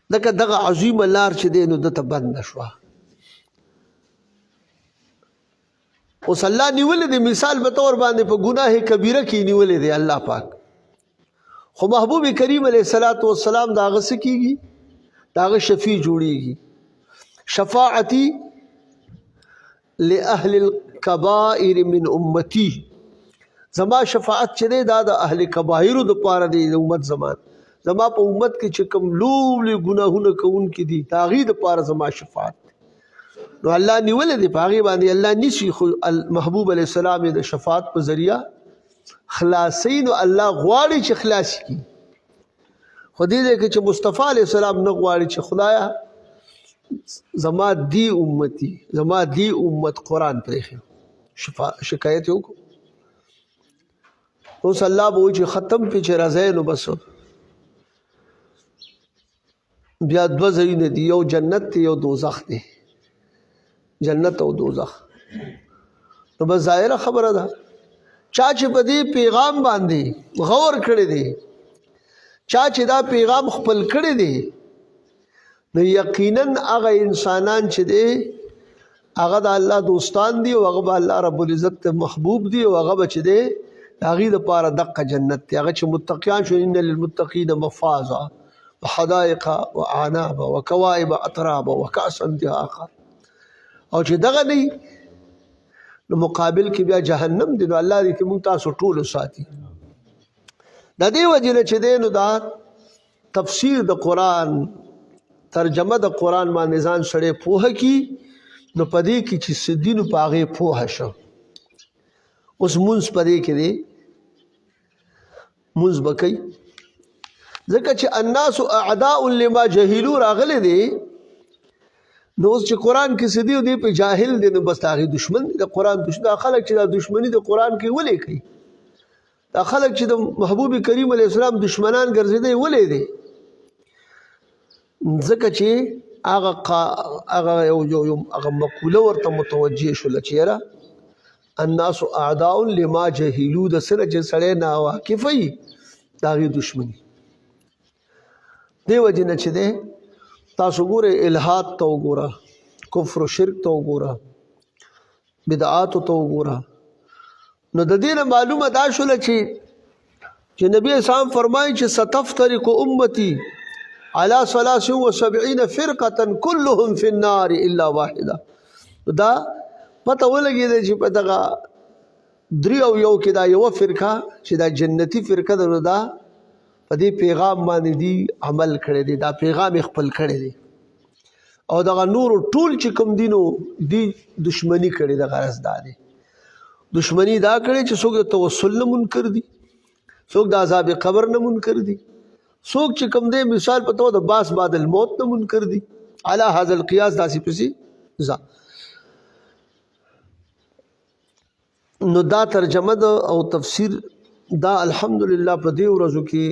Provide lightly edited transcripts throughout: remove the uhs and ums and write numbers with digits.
لکه دغه عظیمه لار چې دی نو دته بنده شوه. اوس الله نیولې دی مثال په طور باندې په ګناه کبیره کې نیولې دی الله پاک. خو محبوب کریم علیه الصلاۃ والسلام دا هغه څه کېږي، دا هغه شفیع جوړېږي. شفاعتي لأهل الكبائر من امتی، زما شفاعت چې دی دا د اهل کبایرو دپاره دی د امت زمان. زما په امت کې چې کوم لوی ګناهونه کوونکي دي د هغې دپاره زما شفاعت دی. نو الله نیولې دی په هغې باندې الله نیسي، خو محبوب علیه السلام یې د شفاعت په ذریعه خلاصوي. نو الله غواړي چې خلاص کړي، خو دې دی چې مصطفی علیه السلام نه غواړي چې خدایه زما دی امتی، زما دی امت قرآن پرېښی. شکایت یې وکړو. اوس الله به وایي چې ختم پې چې راځئ نو بس بیا دوه ځایونه دي، یو جنت دی یو دوزخ دی، جنت او دوزخ. نو بس ظاهره خبره ده چا چې په دې پیغام باندې غور کړی دی، چا چې دا پیغام خپل کړی دی، نو یقینا هغه انسانان چې دی هغه د الله دوستان دي او هغه به الله رب العزت ته محبوب دي او هغه به چې دی د هغې دپاره دقه جنت دی. هغه چې متقیان شو ان للمتقین مفازا وحدائق واعناب وکواعب اترابا وکأسا دهاقا. او چې دغه نه نو مقابل کې بیا جهنم دی. نو الله دې کې موږ تاسو ټول ساتي. د دې وجې نه چې دی نو دا تفسیر د قرآن، ترجمه د قرآن باندې ځان سړی پوهه کي، نو په دې کې چې څه دي نو په هغې پوهه شو. اوس مونځ په دې کې دی، مونځ به کوي ځکه چې الناس اعداء لما جهلوا راغلی دی. نو اوس چې قرآن کې څه دي دی په جاهل دی نو بس د هغې دشمن دی. د قرآن دشمن دا خلک چې دا دشمني د قرآن کې ولې کوي، دا خلک چې د محبوب کریم علیه السلام دشمنان ګرځېدی ولې دی؟ ځکه چې هغه مقوله ورته متوجه شوله چې یاره الناس اعداء لما جهلوا، د څه نه چې سړی ناواقفه وي د هغې دشمني. دې وجې نه چې دی تاسو ګورئ الحاد ته وګوره، کفر و شرک ته وګوره، بدعاتو ته وګوره. نو د دې نه معلومه دا شوله چې نبي اسلام فرمایي چې ستفترق امتي على 73 فرقة كلهم في النار الا واحده. دا پته ولګېده چې په دغه 3 کې دا یوه فرقه چې دا جنتي فرقه ده، نو دا په دې پیغام باندې دی عمل کړی دی، دا پیغام خپل کړی دی. او دغه نورو ټول چې کوم دي نو دی دشمني کړې ده. غرض دا دی دشمني دا کړې چې څوک د توسل نه منکر دي، څوک د عذاب قبر نه منکر دي، څوک چې کوم دی مثال په تو د باس بعد الموت نه منکر دي. علی هذا القیاس داسې پسې ځه. نو دا ترجمه ده او تفسیر دا الحمدلله په دې ورځو کې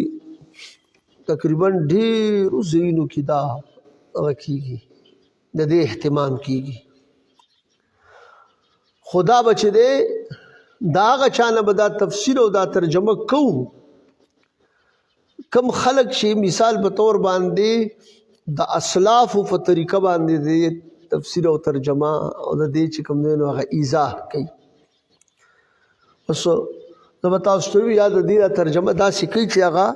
تقریبا ډېرو ځایونو کې دا هغه کېږي، د دې اهتمام کېږي. خدا به چې دی دا هغه چا نه به دا تفسیر او دا ترجمه کوو کم خلق چې مثال په طور باندې د اسلافو په طریقه باندې د تفسیر او ترجمه او د دې چې کوم دی نو هغه ایضاح کوي. اوس نو به تاسو ته وي یا د دې ترجمه داسې کوي چې هغه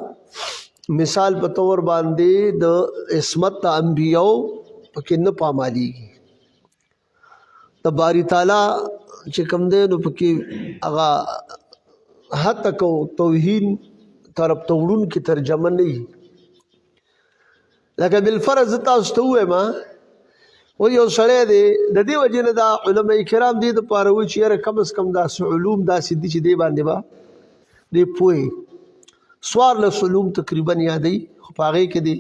مثال په طور باندې د عصمت د انبیاو پکې نه پامالیږي. د باری تعالی چې کوم دی نو پکې هغه حتی کو توهین طرف ته وړونکې ترجمه نه وي. لکه بالفرض تاسو ته ووایم و یو سړی دی د دې وجې نه دا علما کرام دې دپاره وایي چې یاره کم از کم داسې علوم داسې دي چې دې باندې به دې پوهې. 14 علوم تقریبا یادوي، خو په هغې کې دې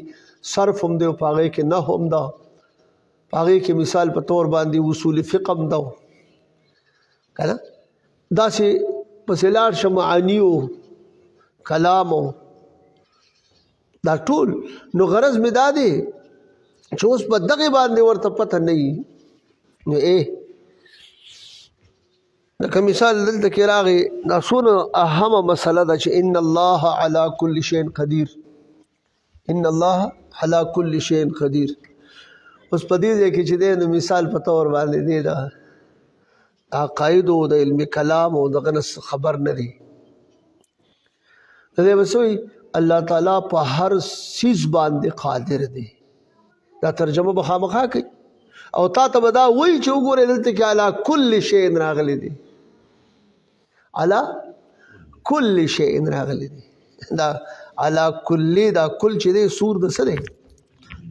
صرف هم دی او په هغې کې نحو هم ده، په هغې کې مثال په طور باندې اصول فقه هم ده که نه. داسې پسې لاړ شه معانیو کلامو دا ټول. نو غرض مې دا دی چې اوس په دغې باندې ورته پته نه وي نو لکه مثال دلته کې راغی دا څونه اهمه مسله ده چې ان الله علی کل شیء قدیر. ان الله علی کل شیء قدیر. اوس په دې ځای کې چې دی نو مثال په طور باندې دی د عقایدو د علم کلام او دغه نه خبر نه دی. د دې بس وایي الله تعالی په هر څیز باندې قادر دی. دا ترجمه به خامخا کوي او تا ته به دا وایي چې وګورې دلته کې علی کل شیء راغلی دی، علی کل شیء راغلی دی. دا علی کل دا کل چې دی سور د څه دی؟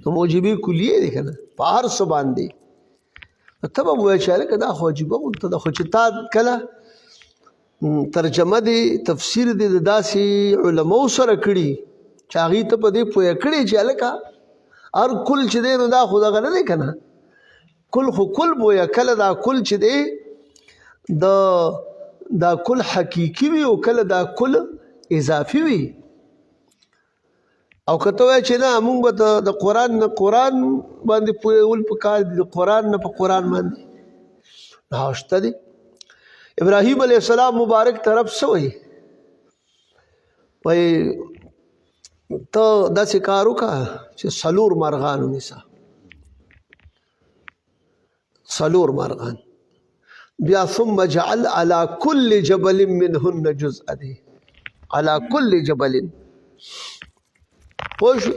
د موجبې کلیې دی که نه، په هر څه باندې. ته به ووایې چې هلکه دا خو عجیبه غونته ده، خو چې تا کله ترجمه دی تفسیر دی د داسې علماو سره کړي چې هغوی ته په دې پوهه کړي چې هلکه هر کل چې دی نو دا خو دغه نه دی که نه، کل خو کل بویه. کله دا کل چې دی دا کل حقیقي وي او کله دا کل اضافي وي. او که ته وایې چې نه مونږ به د قرآن نه قرآن باندې پوهېدل پکار دي، د قرآن نه په قرآن باندې شته دی. ابراهیم علیه السلام مبارک طرف څه وایي؟ وایي ته داسې کار وکړه چې څلور مرغان ونیسه، څلور مرغان، بیا ثم جعل على كل جبل منهن جزء دی، على كل جبل. پوه شو؟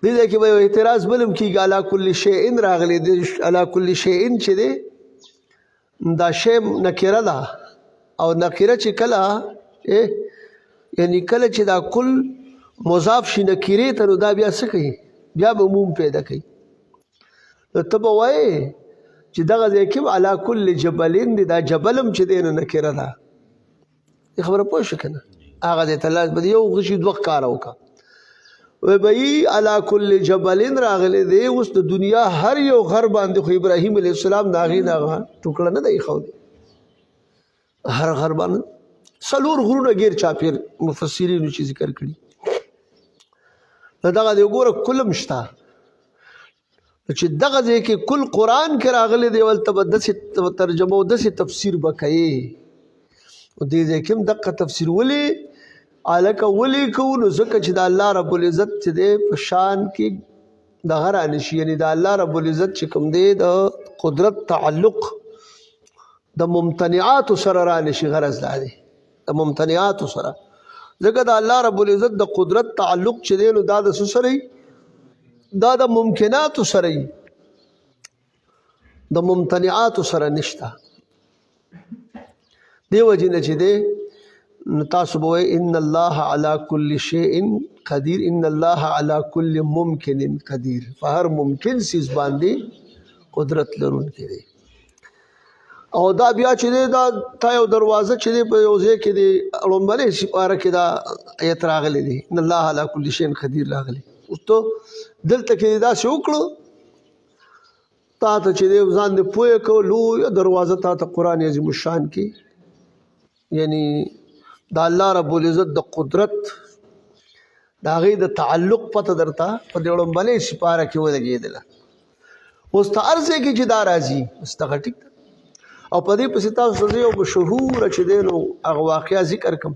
دې ځای کې به یو اعتراض بل هم کېږي، علی کل شیء راغلی دی. علی کل شیء چې دی دا شی نکره ده، او نکره چې کله یعنی کله چې دا کل مضاف شي نکرې ته نو دا بیا څه کوي؟ بیا به عموم پیدا کوي. نو ته به وایې چې دغه ځای کې علی کل جبلین دی، دا جبل هم چې دی نو نکره ده. دې خبره پوه شو که نه؟ هغه ځای ته لاس به یو غشي دوه کاره وکړه. وی بھئی علی کل جبلین راغلی دی. اوس د دنیا هر یو غر باندې خو ابراهیم علیه السلام د هغې نه ټوکړه نه دی ایښو دی، هر غر باندې څلور غرونه ګیر چاپېر مفسرینو چې ذکر کړي. نو دغه دی وګوره کل هم شته، چې دغه ځای کې کل قرآن کې راغلی دی، ولته به داسې ترجمه او داسې تفسیر به کوي. دې ځای کې هم دقه تفسیر ولې هلکه ولې کوو؟ نو ځکه چې د الله رب العزت چې دی په شان کې دغه رانشي، یعنې د الله رب العزت چې کوم دی د قدرت تعلق د ممتنعاتو سره رانشي. غرض دا دی د ممتنعاتو سره، ځکه د الله رب العزت د قدرت تعلق چې دی نو دا د څه سره وي؟ دا د ممکناتو سره وي، د ممتنعاتو سره نشته. دې وجې نه چې دی نو تاسو به وایئ ان الله علی کل شیء قدیر، ان الله علی کل ممکن قدیر، په هر ممکن څیز باندې قدرت لرونکی دی. او دا بیا چې دی دا تا یو دروازه چې دی په یو ځای کې دی لومړنۍ سپاره کې دا ایت راغلی دی ان الله علی کل شیء قدیر راغلی. اوس ته دلته کې داسې وکړو تا ته چې دی ځان دې پوهه کړو، لویه دروازه تا ته قرآن عظیم الشان کې یعنی د الله رب العزت د قدرت د هغې د تعلق پته درته په دې لومړنۍ سپاره کې ولګېدله. اوس ته هر ځای کې چې دا راځي اوس دغه ټیک ده. او په دې پسې تاسو ته زه یو مشهوره چې دی نو هغه واقعه ذکر کړم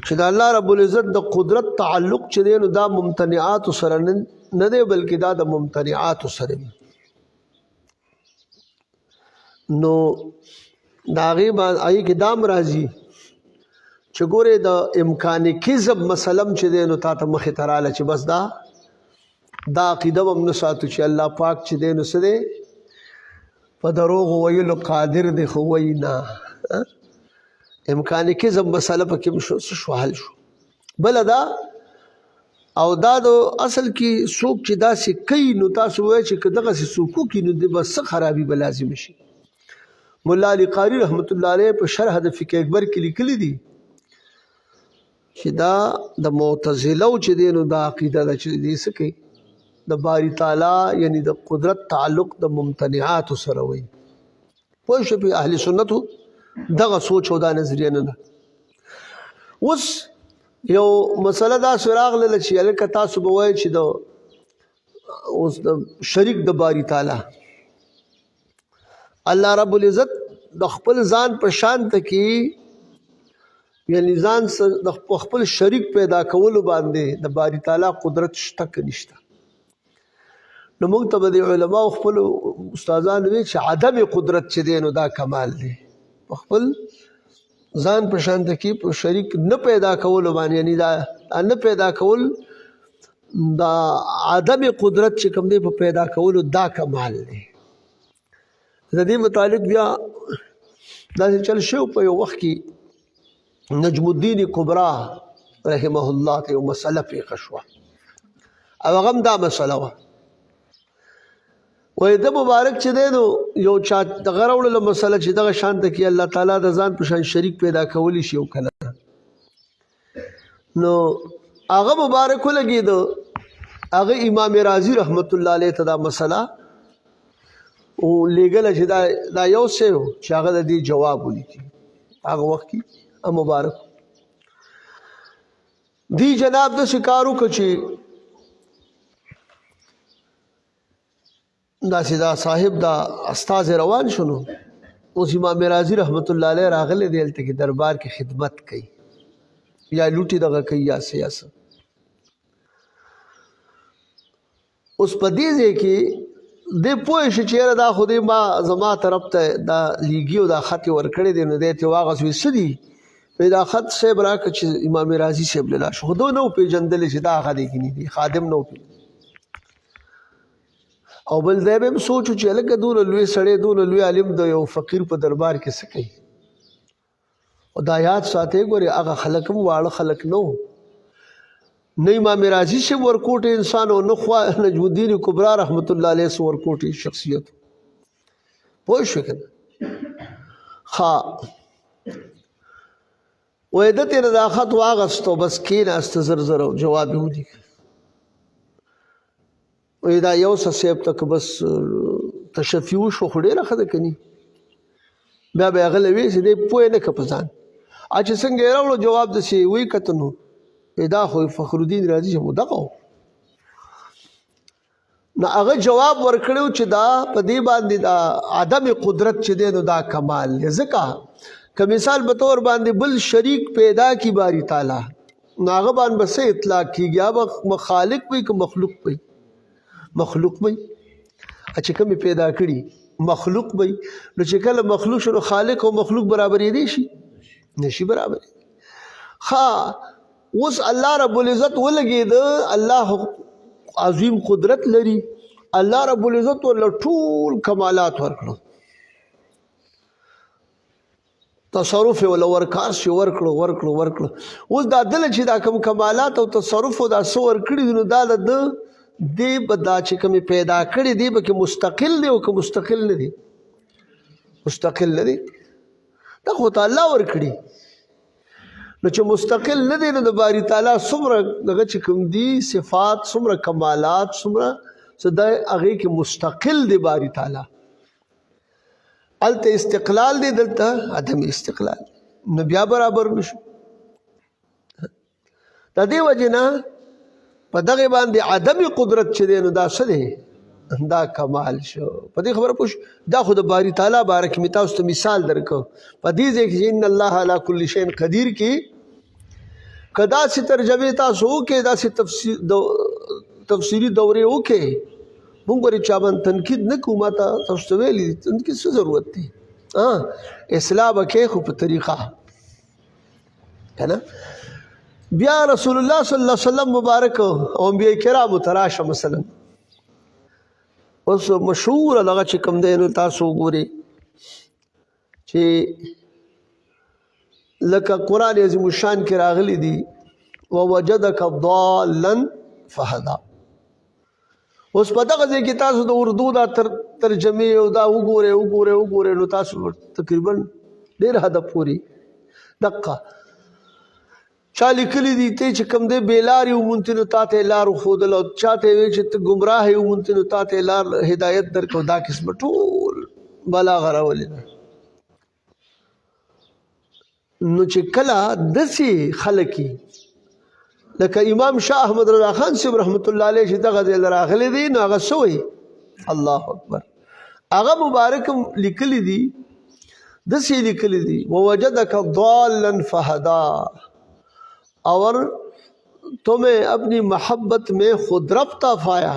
چې د الله رب العزت د قدرت تعلق چې دی نو دا ممتنعاتو سره نه دی بلکې دا د ممتنعاتو سره وي. نو د هغې هغې کې دام راځي چې ګورې د امکان کذب مسلم چې دی نو تا ته مخې ته راله چې بس دا عقیده به هم نه ساتو چې الله پاک چې دی نو څه دی په دروغ ویلو قادر دی، خو وایي نه. امکان کذب مسله پکې شو حل شو. بله دا او دا د اصل کې څوک چې داسې کوي نو تاسو وایئ چې که دغسې څوک وکړي نو د به څه خرابي به لازم شي. مولا علی قاری رحمت الله علیه په شرح د فقه اکبر کې لیکلی دي چې دا د معتزله چې دی نو دا عقیده ده چې دې څه کوي د باری تعالی یعنی د قدرت تعلق د ممتنعاتو سره وي. پوه شوې؟ اهل سنتو دغه سوچ او دا نظریه نه ده. اوس یو مسله داسې راغله چې هلکه تاسو به وایئ چې اوس د شریک د باری تعالی الله رب العزت د خپل ځان په شان ته کې یعنی ځان د خپل شریک پیدا کولو باندې د باری تعالی قدرت شته که نشته. نو موږ ته به د علماو خپلو استادانو وایي چې عدم قدرت چې دی نو دا کمال دی. په خپل ځان په شانته کې په شریک نه پیدا کولو باندې، یعنی دا نه پیدا کول، دا عدم قدرت چې کوم دی په پیدا کولو دا کمال دی. د دې متعلق بیا داسې چل شو په یو وخت کې نجم الدین کبرا رحمه الله ته یو مسله پیښه شوه او هغه هم دا مسله وه، وایي د مبارک چې دی نو یو چا دغه راوړله مسله چې دغه شانته کې الله تعالی د ځان په شان شریک پیدا کولی شي او که نه. نو هغه مبارک ولګېده، هغه امام رازي رحمت الله علیه ته دا مسله لېږله چې دا یو څه و چې هغه د دې جواب ولیکي. هغه وخت کې مبارک دی جناب داسې کار وکړه چې داسې دا صاحب دا استاذ روان شو. نو اوس امام رازي رحمت الله علیه راغلی دی هلته کې دربار کې خدمت کوي یا لوټي دغه کوي یا سیاست. اوس په دې ځای کې دی پوه شي چې یاره دا خو دی ما زما طرف ته دا لیږي او دا خط یې ورکړی دی. نو دی ته واغس وي څه دي؟ وایي دا خط صاحب راکړه چې امام رازي صاحب له لاړ شو. خو ده نه و پېژندلی چې دا هغه دی که نه دی، خادم نه و پېژندلی. او بل ځای به هم سوچو چې هلکه دونه لوی سړی دونه لوی عالم د یو فقیر په دربار کې څه کوي. او دا یاد ساتئ ګورې هغه خلک هم واړه خلک نه و، نه امام رازي صاحب ورکوټي انسان او نه خوا نجم الدین کبرا رحمت الله علیه سو ورکوټي شخصیت. پوه شوې که نه؟ ښه وایي ده ترې دا خط واغستو، بس کېناسته زر زر او جواب یې ولیکه. وایي دا یو څه صاحب ته که بس تشفي وشو خو ډېره ښه ده که نه؟ بیا به یې هغه له ویې چې دی پوه یې نه که په ځان. چې څنګه یې راوړو جواب داسې ویې کته نو دا خو فخرالدین رازي چې دغه و. نو هغه جواب ورکړی و چې دا په دې باندې دا عدم قدرت چې دی نو دا کمال دی. ځکه که مثال په طور باندې بل شریک پیدا کی باری تعالی نو هغه باندې به څه اطلاق کېږي؟ یا به خالق وي که مخلوق وي؟ مخلوق وي. چې کومې پیدا کړي مخلوق وي. نو چې کله مخلوق شو نو خالق او مخلوق برابرېدی شي؟ نشي برابرېدی. ښه اوس الله رب العزت ولګېده، الله عظیم قدرت لري، الله رب العزت ورله ټول کمالات ورکړو، تصرف یې ورله ورکار شي ورکړو. اوس دا دله چې دا کوم کمالات او تصرف او دا څه ورکړي دي نو دا د ده دی به دا چې کومې پیدا کړي دی به کې مستقل دی او که مستقل نه دی؟ مستقل نه دی. دا خو ته الله ورکړي. نو چې مستقل نه دی نو د باری تعالی څومره دغه چې کوم دي صفات، څومره کمالات، څومره څه دی هغې کې مستقل دی باری تعالی. هلته استقلال دی، دلته عدم استقلال. نو بیا برابر نشو. د دې وجې نه په دغې باندې عدم قدرت چې دی نو دا څه دی؟ دا کمال شو. په دې خبره پوه شو؟ دا خو د باری تعالی باره کې مې تاسو ته مثال درکړو. په دې ځای کې چې ان الله علی کل شیء قدیر کې که داسې ترجمې تاسو وکړئ، داسې تفسیري دورې وکړئ، مونږ ورې چا باندې تنقید نه کوو. ما ته تاسو ته ویلي دي تنقید څه ضرورت دی؟ اصلاح به کوې خو په طریقه که نه. بیا رسول الله صلی الله علیه وسلم مبارک او انبیاء کرامو ته راشه. مثلا اوس مشهوره دغه چې کوم دی نو تاسو وګورئ چې لکه قرآن عظیم الشان کې راغلی دي ووجدک ضالا فهدا. اوس په دغه ځای کې تاسو د اردو دا ترجمې او دا وګورئ نو تاسو تقریبا ډېر حده پورې دقه چا لیکلي دي ته چې کوم دی بې لارې وموندې نو تا ته یې لار وښودل، او چا ته یې ویل چې ته ګمراه یې وموندې نو تا ته یې لار هدایت درکړو. دا قسمه ټول بلاغه راولې ده. نو چې کله داسې خلک لکه امام شاه احمد رضا خان صاحب رحمت الله علیه چې دغه ځای له راغلی دی نو هغه څه وایي؟ الله اکبر. هغه مبارک لیکلی دي دسی لیکلی دی ووجدک ضالا فہدا اور تمہیں اپنی محبت میں خود رفتہ پایا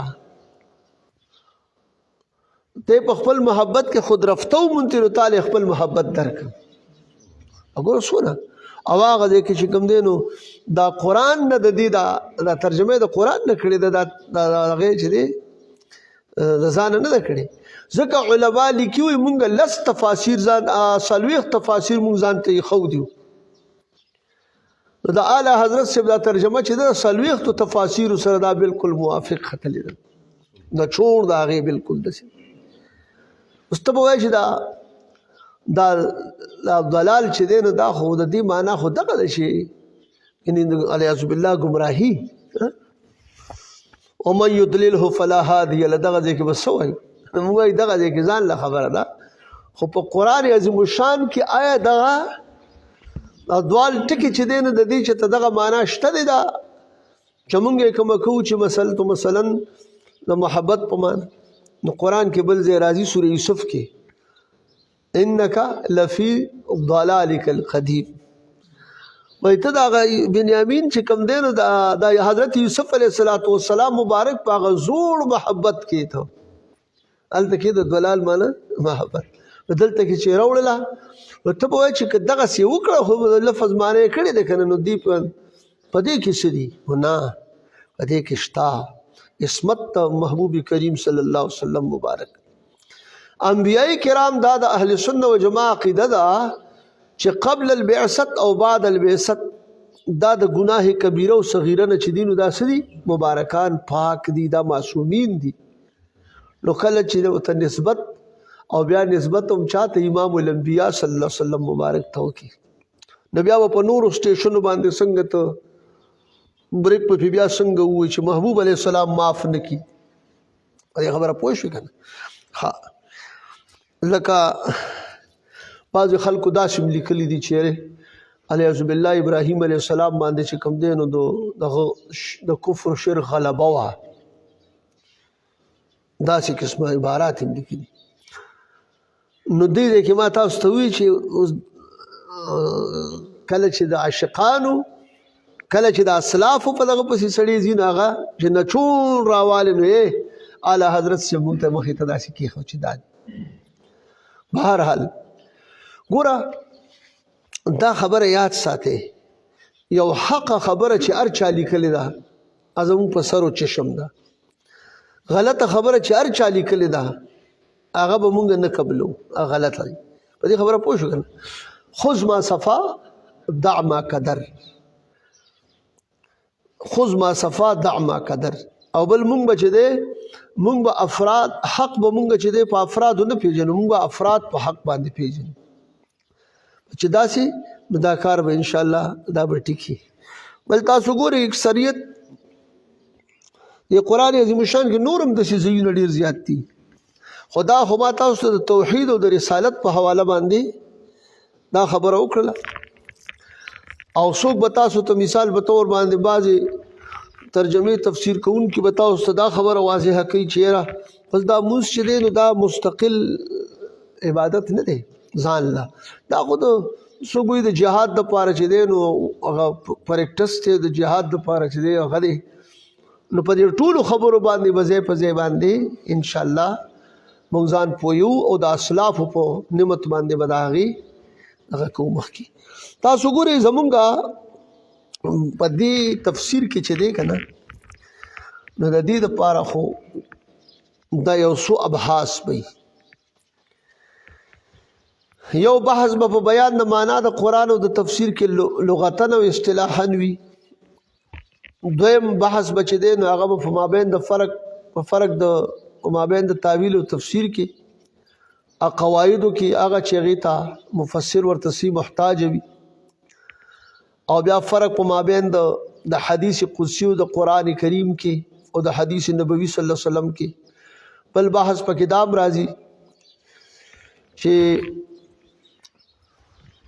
تے په خپل محبت کې خود رفتو مونږ ته تعالی خپل محبت درک وګوره سونه او هغه دې کې چې کوم دی نو دا قرآن نه د دې دا ترجمه د قرآن نه کړې ده دا هغې چې دی د ځانه نه ده کړې ځکه علما لیکي وي مونږ لس تفاسیر ځان څلوېښت تفاسیر مونږ ځان ته ایښودي وو نو د اعلی حضرت صاحب دا ترجمه چې ده څلوېښتو تفاسیرو سره دا بالکل موافق ختلې ده نچوړ د هغې بالکل داسې اوس ته به وایې چې دا ضلال چې دی نو دا خو د دې معنا خو دغه ده چې یعنې علیاذ بالله ګمراهي ومن یضلله فلا هادي له دغه ځای کې به څه وایي موږ وایي دغه ځای کې ځان له خبره ده خو په قرآن عظیم الشان کې آیا دغه دوال ټکي چې دی نو د دې چې ته دغه معنا شته دی دا چې موږ یې کومه کوو چې مثلا د محبت په معنا نو قرآن کې بل ځای راځي سورة یوسف کې انک لفی ضلالک القدیم وایي ته د بنیامین چې کوم دی نو د حضرت یوسف علیه السلام مبارک په هغه زوړ محبت کې ته هلته کې د ضلال معنا محبت دلته کې چې راوړله نو ته به وایې چې دغسې وکړه خو لفظ معنی یې کړې ده که نه نو دوی په دې کې څه دي نه په دې کې شته عصمت محبوب کریم صلی الله علیه وسلم مبارک انبیاء کرام دا د اهل سنت و جماعت عقیده ده چې قبل البعثت او بعد البعثت دا د گناه کبیره او صغیره نه چې دي نو دا څه دي مبارکان پاک دي دا معصومین دي نو کله چې ورته نسبت او بیا نسبت هم چاته امام الانبیاء صلی الله علیه وسلم مبارک ته وکړي نو بیا به په نورو سټیشنو باندې څنګه ته بریک په بیا څنګه ووایي چې محبوب علیه السلام معاف نه کړي په دې خبره پوه شوې که نه ها لکه بعضې خلکو داسې هم لیکلي دي چې علیه بالله ابراهیم علیه السلام باندې چې کوم دی نو دغه د کفر شرک غلبه وه داسې قسمه عبارات هم لیکلي نو دې ځای کې ما تاسو ته ووایي چې کله چې د عاشقانو کله چې د اسلافو په دغه پسې سړی ځي نو هغه چې نچون راوالې نو یې اعلی حضرت صاحب مونږ ته مخې ته داسې کېښود چې دا بهرحال ګوره دا خبره یاد ساتئ یو حقه خبره چې هر چا لیکلې ده زموږ په سر و چشم ده غلطه خبره چې هر چا لیکلې ده هغه به مونږ نه قبلو هغه غلطه دی په دې خبره پوه شو که نه خذ ما صفا دع ما قدر خذ ما صفا دع ما قدر او بل مونږ به چې دی مونږ به افراد حق به مونږ چې دی په افرادو نه پیژنو مونږ به افراد په حق باندې پیژنو چې داسې نو دا کار به انشاءالله دا به ټیک بل تاسو ګورئ اکثریت د قرآن عظیم الشان کې نور هم داسې ځایونه ډېر زیات دي خو دا خو ما تاسو ته د توحید او د رسالت په حواله باندې دا خبره وکړله او څوک به تاسو ته مثال په طور باندې بعضې ترجمې تفسیر کوونکي به تاسو ته دا خبره واضحه کوي چې یاره بس دا مونځ چې دی نو دا مستقل عبادت نه دی ځان له دا خو د څوک وایي د جهاد دپاره چې دی نو هغه پریکټس دی د جهاد دپاره چې دی هغه دی نو په دې ټولو خبرو باندې به ځای په ځای باندې انشاءالله موږ ځان پویو او د اسلافو په نعمت باندې به د هغې هغه کوو مخکې تاسو ګورئ زمونږ په دې تفسیر کې چې دی که نه نو د دې دپاره خو دا یو څو ابحاث به یو بحث به په بیان د معنا د قرآن او د تفسیر کې لغتن او اصطلاحا وي دویم بحث به چې دی نو هغه به په مابین د فرق د مابین د تعویل او تفسیر کې قواعدو کې هغه چې هغې ته مفسر ورته سی محتاج وي او بیا فرق په مابین د حدیث قدسی او د قرآن کریم کې او د حدیث نبوي صلی الله علیه وسلم کې بل بحث په کتاب راځي چې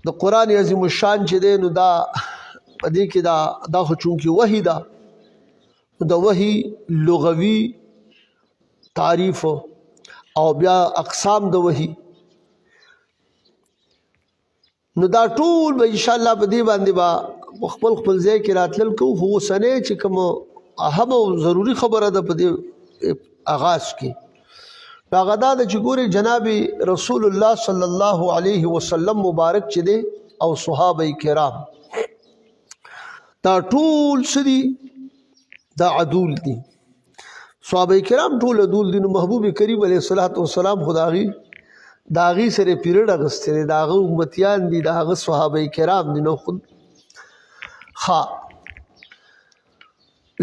د قرآن عظیم الشان چې دی نو دا په دې کې دا خو چونکې وحی ده نو د وحی لغوي تعریف او بیا اقسام د وحی نو دا ټول به ان شاء الله په دې باندې به خپل خپل ځای کې راتلل کوو. خو اوسنۍ چې کوم اهم او ضروري خبره ده په دې آغاز کې هغه دا ده چې ګورې جناب رسول الله صلی الله علیه وسلم مبارک چې دی او صحابه کرام دا ټول څه دي؟ دا عدول دي. صحابه کرام ټول عدول دي. نو محبوب کریم علیه الصلاۃ والسلام خو د هغې سره پیریډ اخیستی دی، د هغه امتیان دي، د هغه صحابه کرام دي. نو خود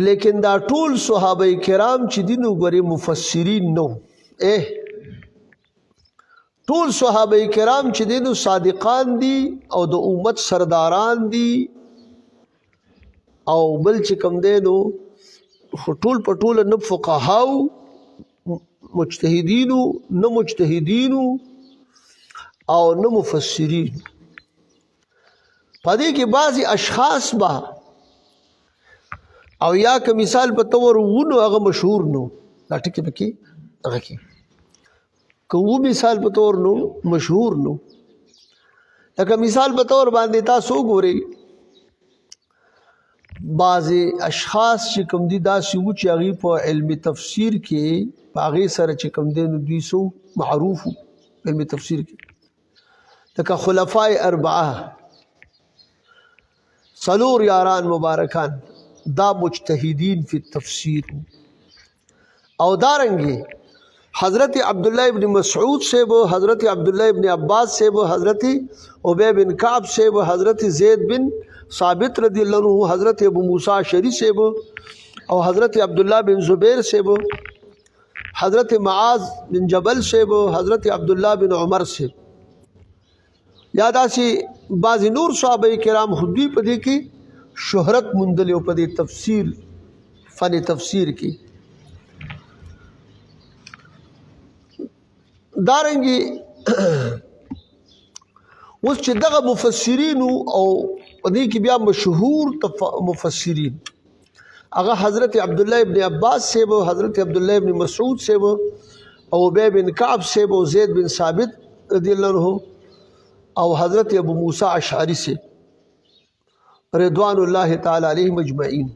لیکن دا ټول صحابه کرام چې دي نو ګورې مفسرین نو ټول صحابه کرام چې دي نو صادقان دي او د امت سرداران دي او بل چې کوم دی نو ټول په ټوله نه فقهاو مجتهدینو نه مجتهدینو او نه مفسرین. په دې کې بعضې اشخاص به او یا که مثال په طور ونو هغه مشهور نو دا ټکي پکې هغه کې که و مثال په طور نو مشهور نو لکه مثال په طور باندې تاسو وګورئ بعضې اشخاص چې کوم دي داسې وو چې هغې په علم تفسیر کې په هغې سره چې کوم دی نو دوی سو معروف وو علم تفسیر کې لکه خلفای اربعه څلور یاران مبارکان دا مجتهدین فی التفسیر او دارنگی حضرت عبداللہ ابن مسعود سے وہ حضرت عبداللہ ابن عباس سے وہ حضرت عبی بن کعب سے وہ حضرت زید بن ثابت رضی اللہ عنہ حضرت ابو موسیٰ شری سے وہ اور حضرت عبداللہ بن زبیر سے وہ حضرت معاذ بن جبل سے وہ حضرت عبداللہ بن عمر سے یاد آسی بعضی نور صحابہ کرام خودی پدی کی شہرت مندلی و پدی تفسیر فن تفسیر کی دارنگی اس چې دغه مفسرین او پدی کی بیا مشهور مفسرین اگر حضرت عبداللہ ابن عباس سے وہ حضرت عبداللہ ابن مسعود سے وہ او عبی بن کعب سے وہ زید بن ثابت رضی اللہ عنہ او حضرت ابو موسیٰ اشعری سے رضوان اللہ تعالی علیہم اجمعین.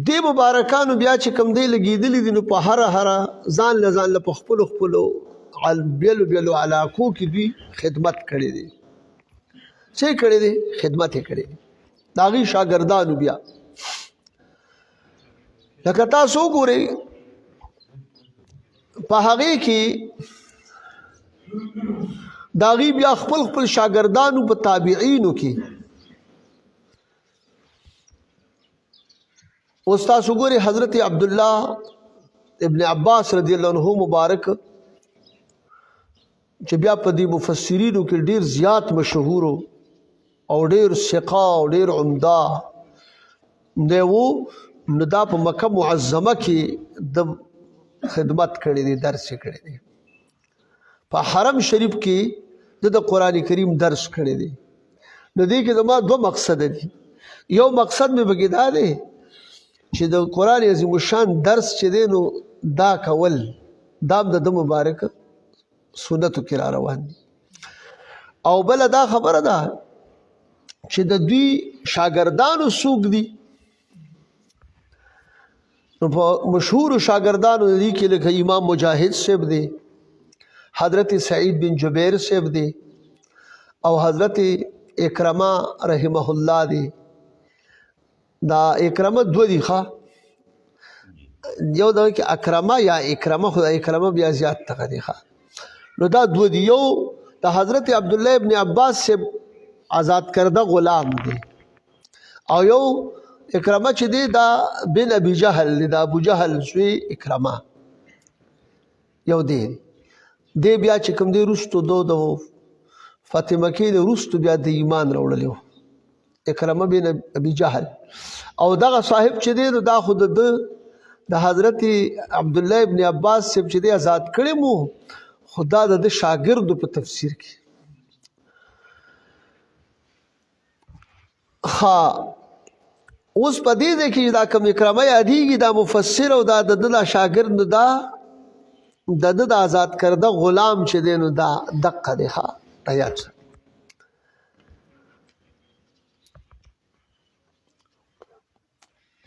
دی مبارکانو بیا چې کوم دی لګېدلي دي نو په هره ځان له ځان له په خپلو بیلو بیلو علاقو کې دوی خدمت کړی دی. څه یې کړی دی؟ خدمت یې کړی دی د هغې شاګردانو. بیا لکه تاسو وګورئ په هغې کې د هغې بیا خپل شاګردانو په تابعینو کې اوس تاسو ګورئ حضرت عبداللہ ابن عباس رضی اللہ عنہ مبارک چې بیا په دې مفسرینو کې ډېر زیات مشهور او ډېر ثقه او ډېر عمده دی و نو دا په مکه معظمه کې د خدمت کړی دی، درس یې کړی دی. په حرم شریف کې د قرآن کریم درس کړی دی. نو دې کې زما دوه مقصد دي. یو مقصد مې پکې دا دی چې د قرآن عظیم الشان درس چې دی نو دا کول دا هم د مبارک سنتو کې را روان دي. او بله دا خبره ده چې د دوی شاګردانو څوک دي نو په مشهورو شاګردانو دي کې لکه امام مجاهد صاحب دی، حضرت سعید بن جبیر صاحب دی او حضرت اکرمہ رحمه الله دی. دا اکرمه دو دی خواه یو دا که اکرمه یا اکرمه خدا اکرمه بیا زیاد تقا دی خواه نو دا دو دی. یو دا حضرت عبداللہ ابن عباس سے آزاد کرده غلام دی او یو اکرمه چی دی دا بن ابی جهل دی، دا ابو جهل سوی اکرمه یو دی. دی بیا چې کوم دی رستو دو فاطمه کې دی رستو بیا د ایمان راوړلی و اکرمه بن ابی جهل. او دغه صاحب چې دی نو دا خود د حضرت عبداللہ ابن عباس صاحب چې دی آزاد کړی مو خدا د شاګردو په تفسیر کې. اوس په دې دی کې دا کوم اکرمه یادېږي دا مفسر او دا د شاګرد نو دا د آزاد کرده غلام چې دی نو دا دقه دی. یاد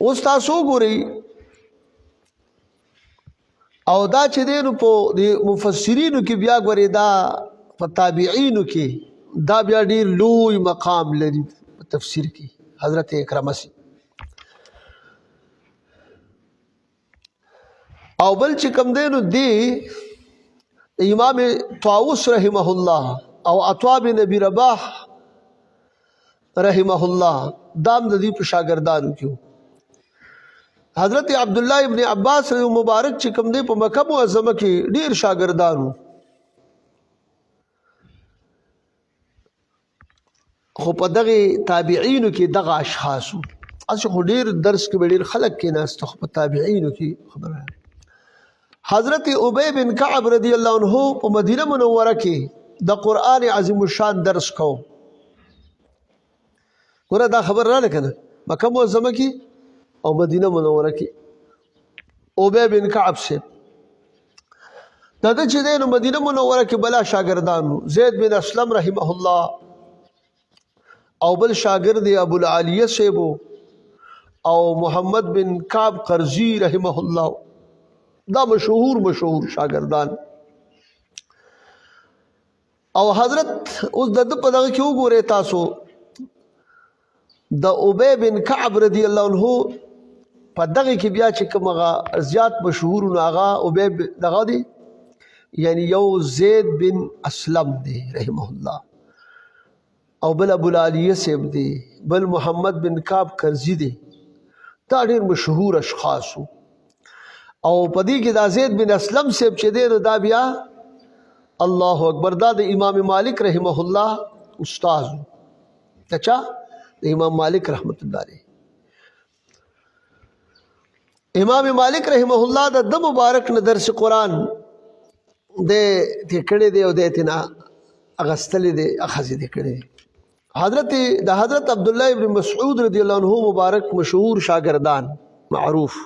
اوس تاسو ګورئ او دا چې دی نو په مفسرینو کې بیا ګورئ دا په تابعینو کې دا بیا ډېر لوی مقام لري په تفسیر کې حضرت اکرمه سي او بل چې کوم دی نو دی امام طاووس رحمه الله او عطا بن ابي رباح رحمه الله دام د دې په شاګردانو کې حضرت عبدالله ابن عباس مبارک چې کوم دی په مکه معظمه کې ډیر شاګردانو خو په دغه تابعینو کې دغه اشخاصو اصل خو ډیر درس کې ډیر خلک کې ناست خو په تابعینو کې خبره حضرت ابی بن کعب رضی الله عنه په مدینه منوره کې د قران عظیم الشان درس کو ګوره دا خبر را لکنه مکه معظمه کې او مدینه منوره کې ابی بن کعب سے دا چې د مدینه منوره کې بلا شاګردانو زید بن اسلم رحمه الله او بل شاګرد ابو العالیه سیبو او محمد بن کعب قرزی رحمه الله دا مشهور شاګردان او حضرت اوس د په دغه کې وګورئ تاسو د ابی بن کعب رضی الله عنه په دغه کې بیا چې کومه زیات مشهور نو هغه ابی دغه دی یعنی یو زید بن اسلم دی رحمه الله او بل ابو العالیه سیب دی بل محمد بن کعب قرزی دی دا ډېر مشهور اشخاصو او پدې کې دا زید بن اسلم سیب چې دی دا بیا الله اکبر دا د امام مالک رحمه الله استاد اچھا د امام مالک رحمت الله علیه امام مالک رحمه الله د مبارک نه درس قرآن د کړه دی او د تینا اغستل دی اخذ دی کړه حضرت عبد الله ابن مسعود رضی الله عنه مبارک مشهور شاګردان معروف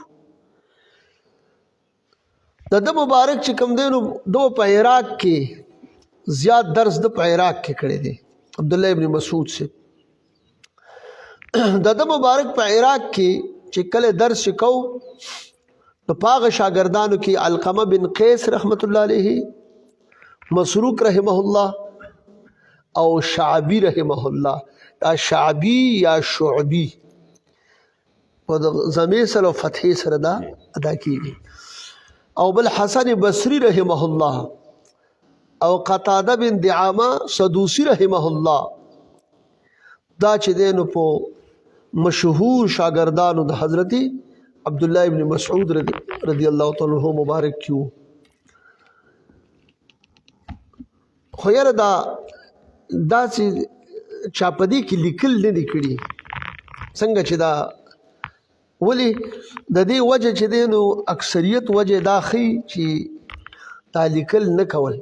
د مبارک چې کوم دی نو دو په عراق کې زیات درس د په عراق کې کړی دی عبد الله ابن مسعود سے د مبارک په عراق کې چې کله درس کو نو پاغه شاګردانو کې علقمه بن قیس رحمت الله علیه مسروق رحمه الله او شعبی رحمه الله دا شعبی یا شعبی په ضمیر سره او فتحې سره دا ادا کیږي او بل حسن بصری رحمه الله او قتاده بن دعامه سدوسی رحمه الله دا چې دینو په مشهور شاګردانو د حضرت عبد الله ابن مسعود رضی الله تعالی عنہ مبارک کیو خو یاره دا چې چاپدی کې لیکل نه دي کړي څنګه چې دا ولی د دې وجه چې دی نو اکثریت وجه دا خي چې دا لیکل نه کول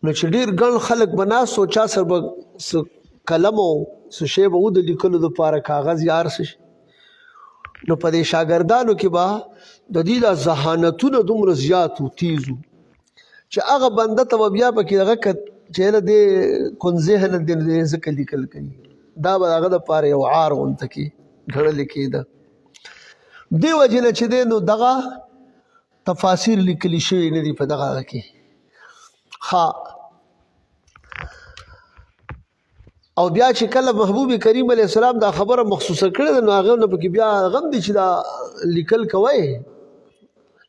نو چې ډېر ګڼ خلک به ناست و چا سره به قلم او څه شی به و د لیکلو دپاره کاغذ یا هر څه نو په دې شاګردانو کې به د دې دا ذهانتونه دومره زیات و تیز و چې هغه بنده ته به بیا پکې هغه چې نه دې کون ذهن دې ځکه لیکل کوي دا به هغه دپاره یو عار غونته کې ګڼل کېده دې وجې نه چې دی نو دغه تفاسیر لیکلي شوي نه دي په دغه هغه کې او بیا چې کله محبوب کریم علیه السلام دا خبره مخصوصه کړې ده نو هغه نه پکې بیا غم دي چې دا لیکل کوی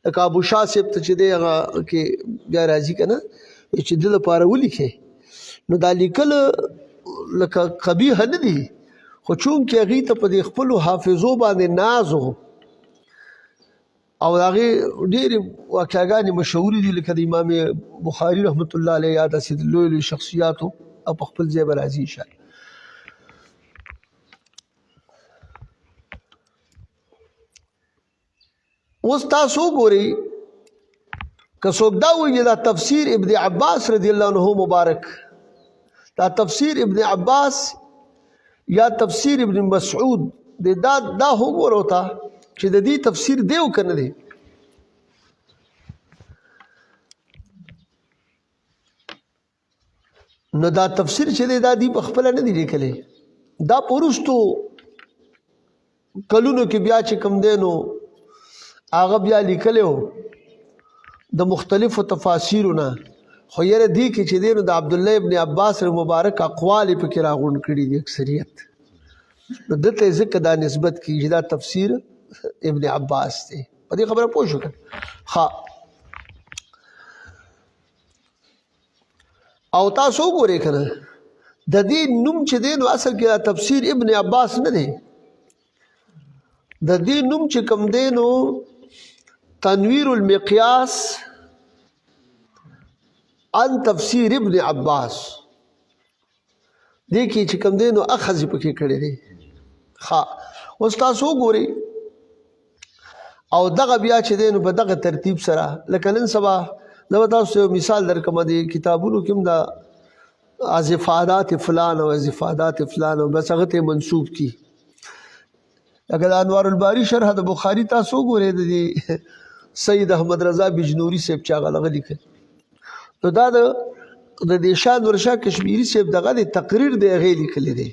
لکه ابو شاه صاحب ته چې دی هغه کې بیا راځي که نه چې د لپاره ولیکې نو دا لیکل لکه قبیحه نه دي خو چونکې هغې ته په دې خپلو حافظو باندې ناز و او هغې ډېرې واقعګانې مشهورې دي لکه د امام بخاري رحمت الله علیه یا داسې لوی لوی شخصیاتو او په خپل ځای به راځي انشاءالله اوس تاسو وګورئ که څوک دا وایي دا تفسیر ابن عباس رضی الله عنه مبارک دا تفسیر ابن عباس یا تفسیر ابن مسعود دا وګورو ته چې د دې تفسیر دی او که نه دی نو دا تفسیر چې دی دا دی په خپله نه دی لیکلی دا په وروستو کلونو کې بیا چې کوم دی نو هغه بیا لیکلی و د مختلفو تفاسیرونه خو یاره دی کې چې دی نو د عبدالله ابن عباس مبارک اقوال یې پکې راغونډ کړي دي اکثریت نو دته یې ځکه دا نسبت کېږي چې دا تفسیر ابن عباس دی په دې خبره پوه شو که ښه او تاسو وګورئ که نه د دې نوم چې دی نو اصل کې تفسیر ابن عباس نه دی د دې نوم چې کوم دی نو تنویر المقیاس عن تفسیر ابن عباس دې کې چې کوم دی نو اخذ پکې کړی دی ښه اوس تاسو وګورئ او دغه بیا چې دی نو په دغه ترتیب سره لکه نن سبا زه به تاسو یو مثال درکړم د کتابونو کې هم د ازفادات فلان او ازفادات فلان او بس هغه ته منسوب کی لکه د انوار الباری شرح د بخاری تاسو وګورئ د سید احمد رضا بجنوري صاحب چې هغه هغه لیکل نو دا د دې شاه نورشاه کشمیری صاحب دغه د تقریر دی هغې لیکلی دی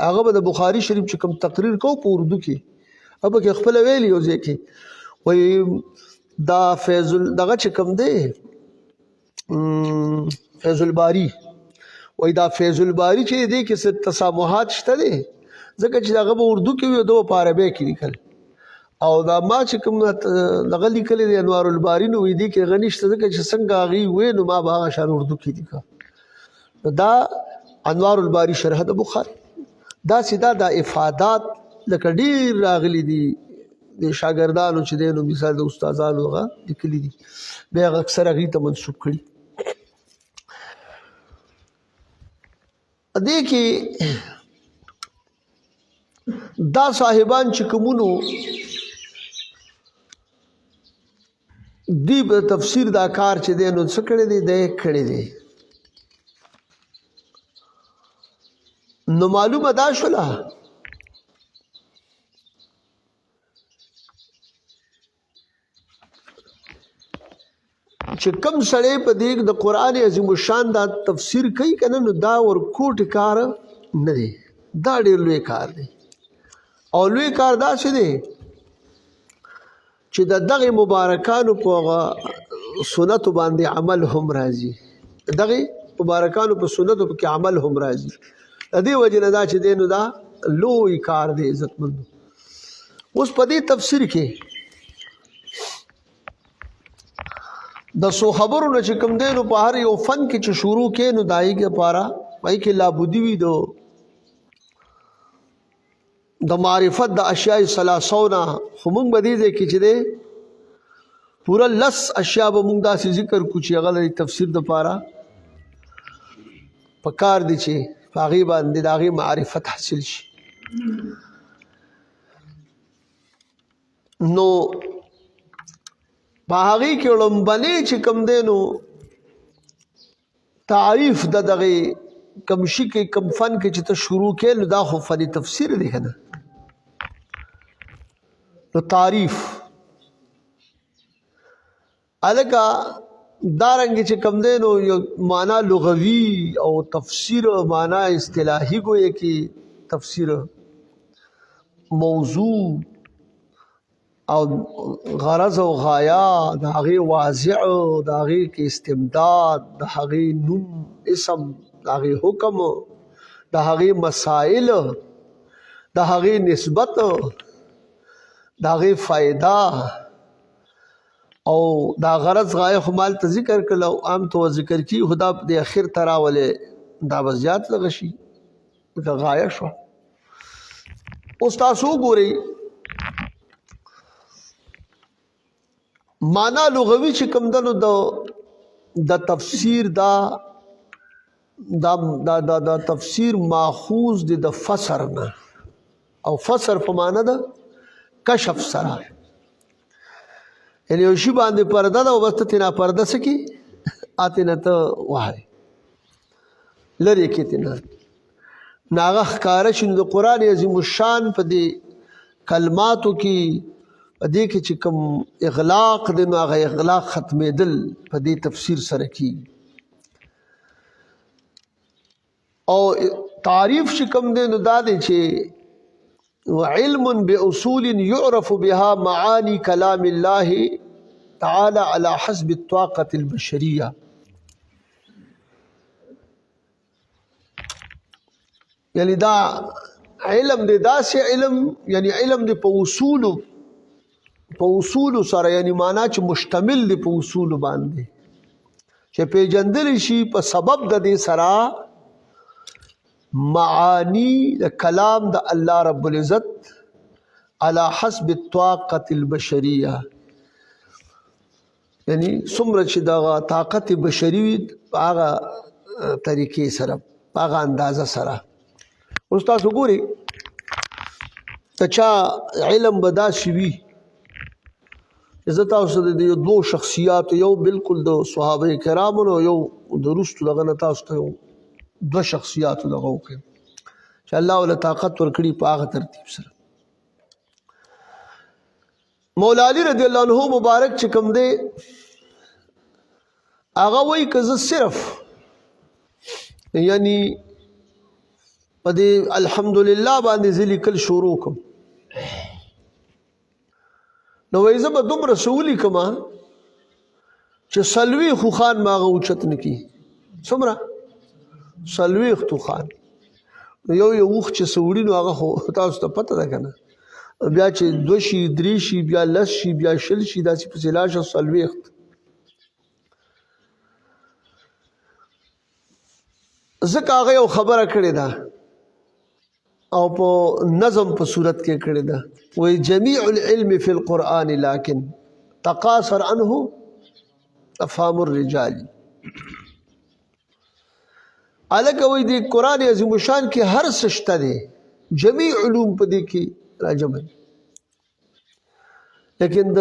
هغه به د بخاري شریف چې کوم تقریر کو په اردو کې هغه پکې خپله ویلي یو ځای کې وایي دا فیض دغه چې کوم دی فیض الباری وایي دا فیض الباری چې دی کې څه تسامحات شته دی ځکه چې هغه به اردو کې وي دو په عربی کې لیکل او دا ما چې کوم دغه لیکلی دی انوار الباری نو وایي دې کې هغه نشته ځکه چې څنګه هغې ووی نو ما به هغه شان اردو کې لیکه نو دا انوار الباری شرح د بخاري داسې دا افادات لکه ډېر راغلي دي د شاګردانو چې دی نو مثال د استادانو هغه لیکلي دي بیا هغه اکثر هغې ته منسوب کړي دې کې دا صاحبان چې کومونو دی په تفسیر دا کار چې دی نو څه کړی دی دی کړی دی نو معلومه دا شوله چې کم سړی په دې د قرآن عظیم الشان دا تفسیر کوي که نه نو دا ورکوټ کار نه دی دا ډېر لوی کار دی او لوی کار داسې دی چې د دغې مبارکانو په سنتو باندې عمل هم راځي دغې مبارکانو په سنتو کې عمل هم راځي د دې وجې نه دا چې دی نو دا لوی کار دی عزتمندو اوس په دې تفسیر کې د څو خبرو نه چې کوم دی نو په هر یو فن کې چې شروع کې نو د هغې لپاره هغې کې لابودي وي د معرفت د اشیاء ثلاثو نه خو موږ به دې ځای کې چې دی پوره لس اشیاء به موږ داسې ذکر کړو چې هغه د تفسیر دپاره پکار دي چې په هغې باندې د هغې معرفت حاصل شي نو په هغې کې لومبنی چې کوم دی نو تعریف د دغې کوم شي کې کوم فن کې چې ته شروع کې نو دا خو فن تفسیر دی که نه نو تعریف هلکه دارنګې چې کوم دی نو یو معنا لغوي او تفسیر معنا اصطلاحي ګویه کې تفسیر موضوع او غرض او غایا د هغې واضع د هغې کې استمداد د هغې نوم اسم د هغې حکم د هغې مسائل د هغې نسبت د هغې فایده او دا غرض غایه خو مالته ذکر کړل او عام تو ذکر کی خدا د اخر ته راولې دا به زیات لږه شي لکه غایه شوه اوس تاسو وګورئ معنا لغوي چې کوم دی نو د تفسیر دا تفسیر ماخوذ دی د فسر نه او فسر په معنا ده کشف سره یعنی یو شي باندې پرده ده او بس ته تېنا پرده څه کي اتېنه ته وهایې لرې کې تېنه نو هغه ښکاره شي نو د قرآن عظیم الشان په دې کلماتو کې په دې کې چې کوم اغلاق دی نو هغه اغلاق ختمېدل په دې تفسیر سره کېږي او تعریف چې کوم دی نو دا دی چې وعلم بأصول يعرف بها معاني كلام الله تعالى على حسب الطاقة البشرية. یعنی دا علم دی داسې علم، یعنی علم دی په اصولو سره، یعنی معنا چې مشتمل دی په اصولو باندې چې پیژندل شي په سبب د دې سره معانی د کلام د الله رب العزت على حسب الطاقة البشرية، یعنی څومره چې دغه طاقت بشري وي هغه طریقې سره، هغه اندازه سره. اوس تاسو ګورئ که چا علم به داسې وي، زه تاسو د دې دوو شخصیاتو، یو بالکل د صحابه کرامو او یو د وروستو دغه نه تاسو ته دوه شخصیاتو دغه وښیم چې الله له طاقت ورکړي په هغه ترتیب سره. مولا علی رضی الله عنه مبارک چې کوم دی هغه وایي که زه صرف یعنی په دې الحمدلله باندې زه لیکل شروع کړم، نو وایي زه به دومره څه ولیکمه چې څلوېښت خوخان ما هغه اوچت نه کړي. څومره؟ څلوېښت خوخان. نو یو اوښ چې څه وړي نو هغه خو تاسو ته پته ده که نه، بیا چې 2 شي 3 شي بیا 10 شي بیا 20 شي داسې پسې لاړ شه 40. ځکه هغه یو خبره کړې ده او په نظم په صورت کې کړې ده، وایي جمیع العلم فی القرآن لیکن تقاصر عنه افهام الرجال. هلکه وایي د قرآن عظیم الشان کې هر څه شته دی، جمیع علوم په دې کې راجمع دي، لیکن د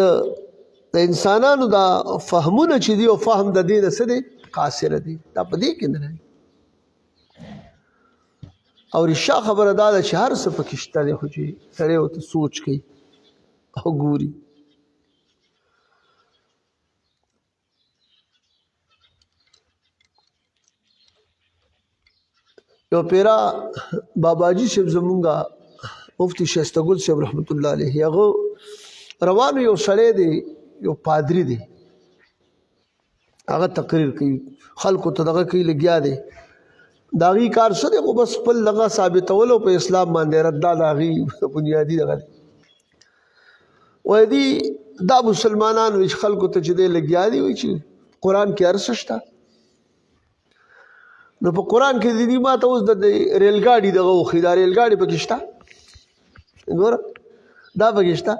انسانانو دا فهمونه چې دي او فهم د دې نه څه دی قاصره دي، دا په دې کې نه دی. او رښتیا خبره دا ده چې هر څه پکې شته دی، خو چې سړی ورته سوچ کوي او ګوري. یو پیرا باباجي صاحب زمونږه مفتی شایسته ګل صاحب رحمت الله علیه، هغه روانو یو سړی دی، یو پادری دی، هغه تقریر کوي خلکو ته دغه کوي لګیا دی، د هغې کار څه دی خو بس خپل دغه ثابتولو په اسلام باندې رد، دا د هغې بنیادي دغه دی. وایي دي دا مسلمانان وایي چې خلکو ته چې دی لګیا دي، وایي چې قرآن کې هر څه شته. نو په قرآن کې دي ما ته اوس د ریل ګاډي دغه وښي، دا ریل ګاډي پکې شته، ګوره دا پکې شته.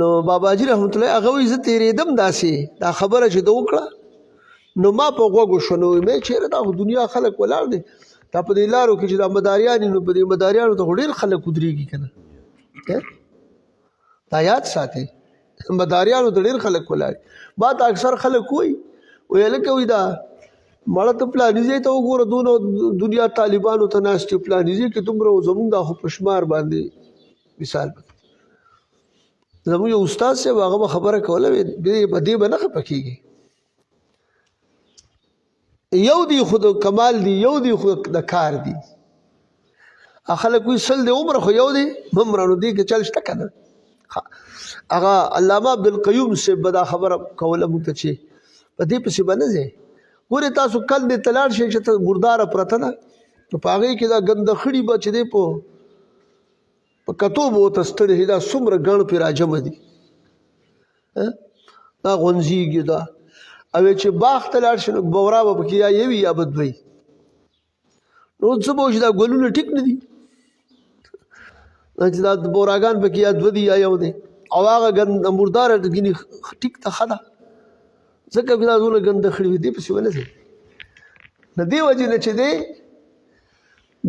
نو باباجي رحمت الله هغه وایي زه تېرېدم داسې دا خبره چې ده وکړه، نو ما په غوږو شو، نو مې چېرې دا خو دنیا خلک ولاړ دي، دا په دې لارو کې چې دا مداریان نو په دې مداریانو ته خو ډېر خلک ودرېږي که نه، دا یاد ساتئ مداریانو ته ډېر خلک ولاړ. ما ته اکثر خلک وایي هلکه وایي دا مړه ته پلاني ځای ته وګوره، دونه دنیا طالبانو ته ناست دي، پلاني ځای کې دومره زمونږ دا خو په شمار باندې مثال زمونږ یو استاد صاحب هغه به خبره کوله، دې به نه خفه کېږي، یو دی خو د کمال دی، یو دی خو د کار دی. خلک وایي 100 دی عمر خو یو دی ممره، نو دې کې چل شته که نه. هغه علامه عبدالقیوم صاحب به دا خبره کوله موږ ته چې په دې پسې به نه ځئ، ګورې تاسو کل دې ته لاړ شئ چې ته مرداره پرته ده، نو په هغې کې دا ګنده خړي به چې دی په کتو به ورته ستړي شي، دا څومره ګڼ پرې راجمع دي، دا غونځېږي دا، او چې باغ ته لاړ شي نو بورا به پکې یا یوي یا به دوی، نو څه به وشي دا ګلونه ټیک نه دي، چې دا بوراګان پکې یا دوه دي یا یو دی، او هغه مرداره ګینې ټیک ته ښه ده، ځکه دا دونه ګنده خړي وي دې پسې ونه ځئ. د دې وجې نه چې دی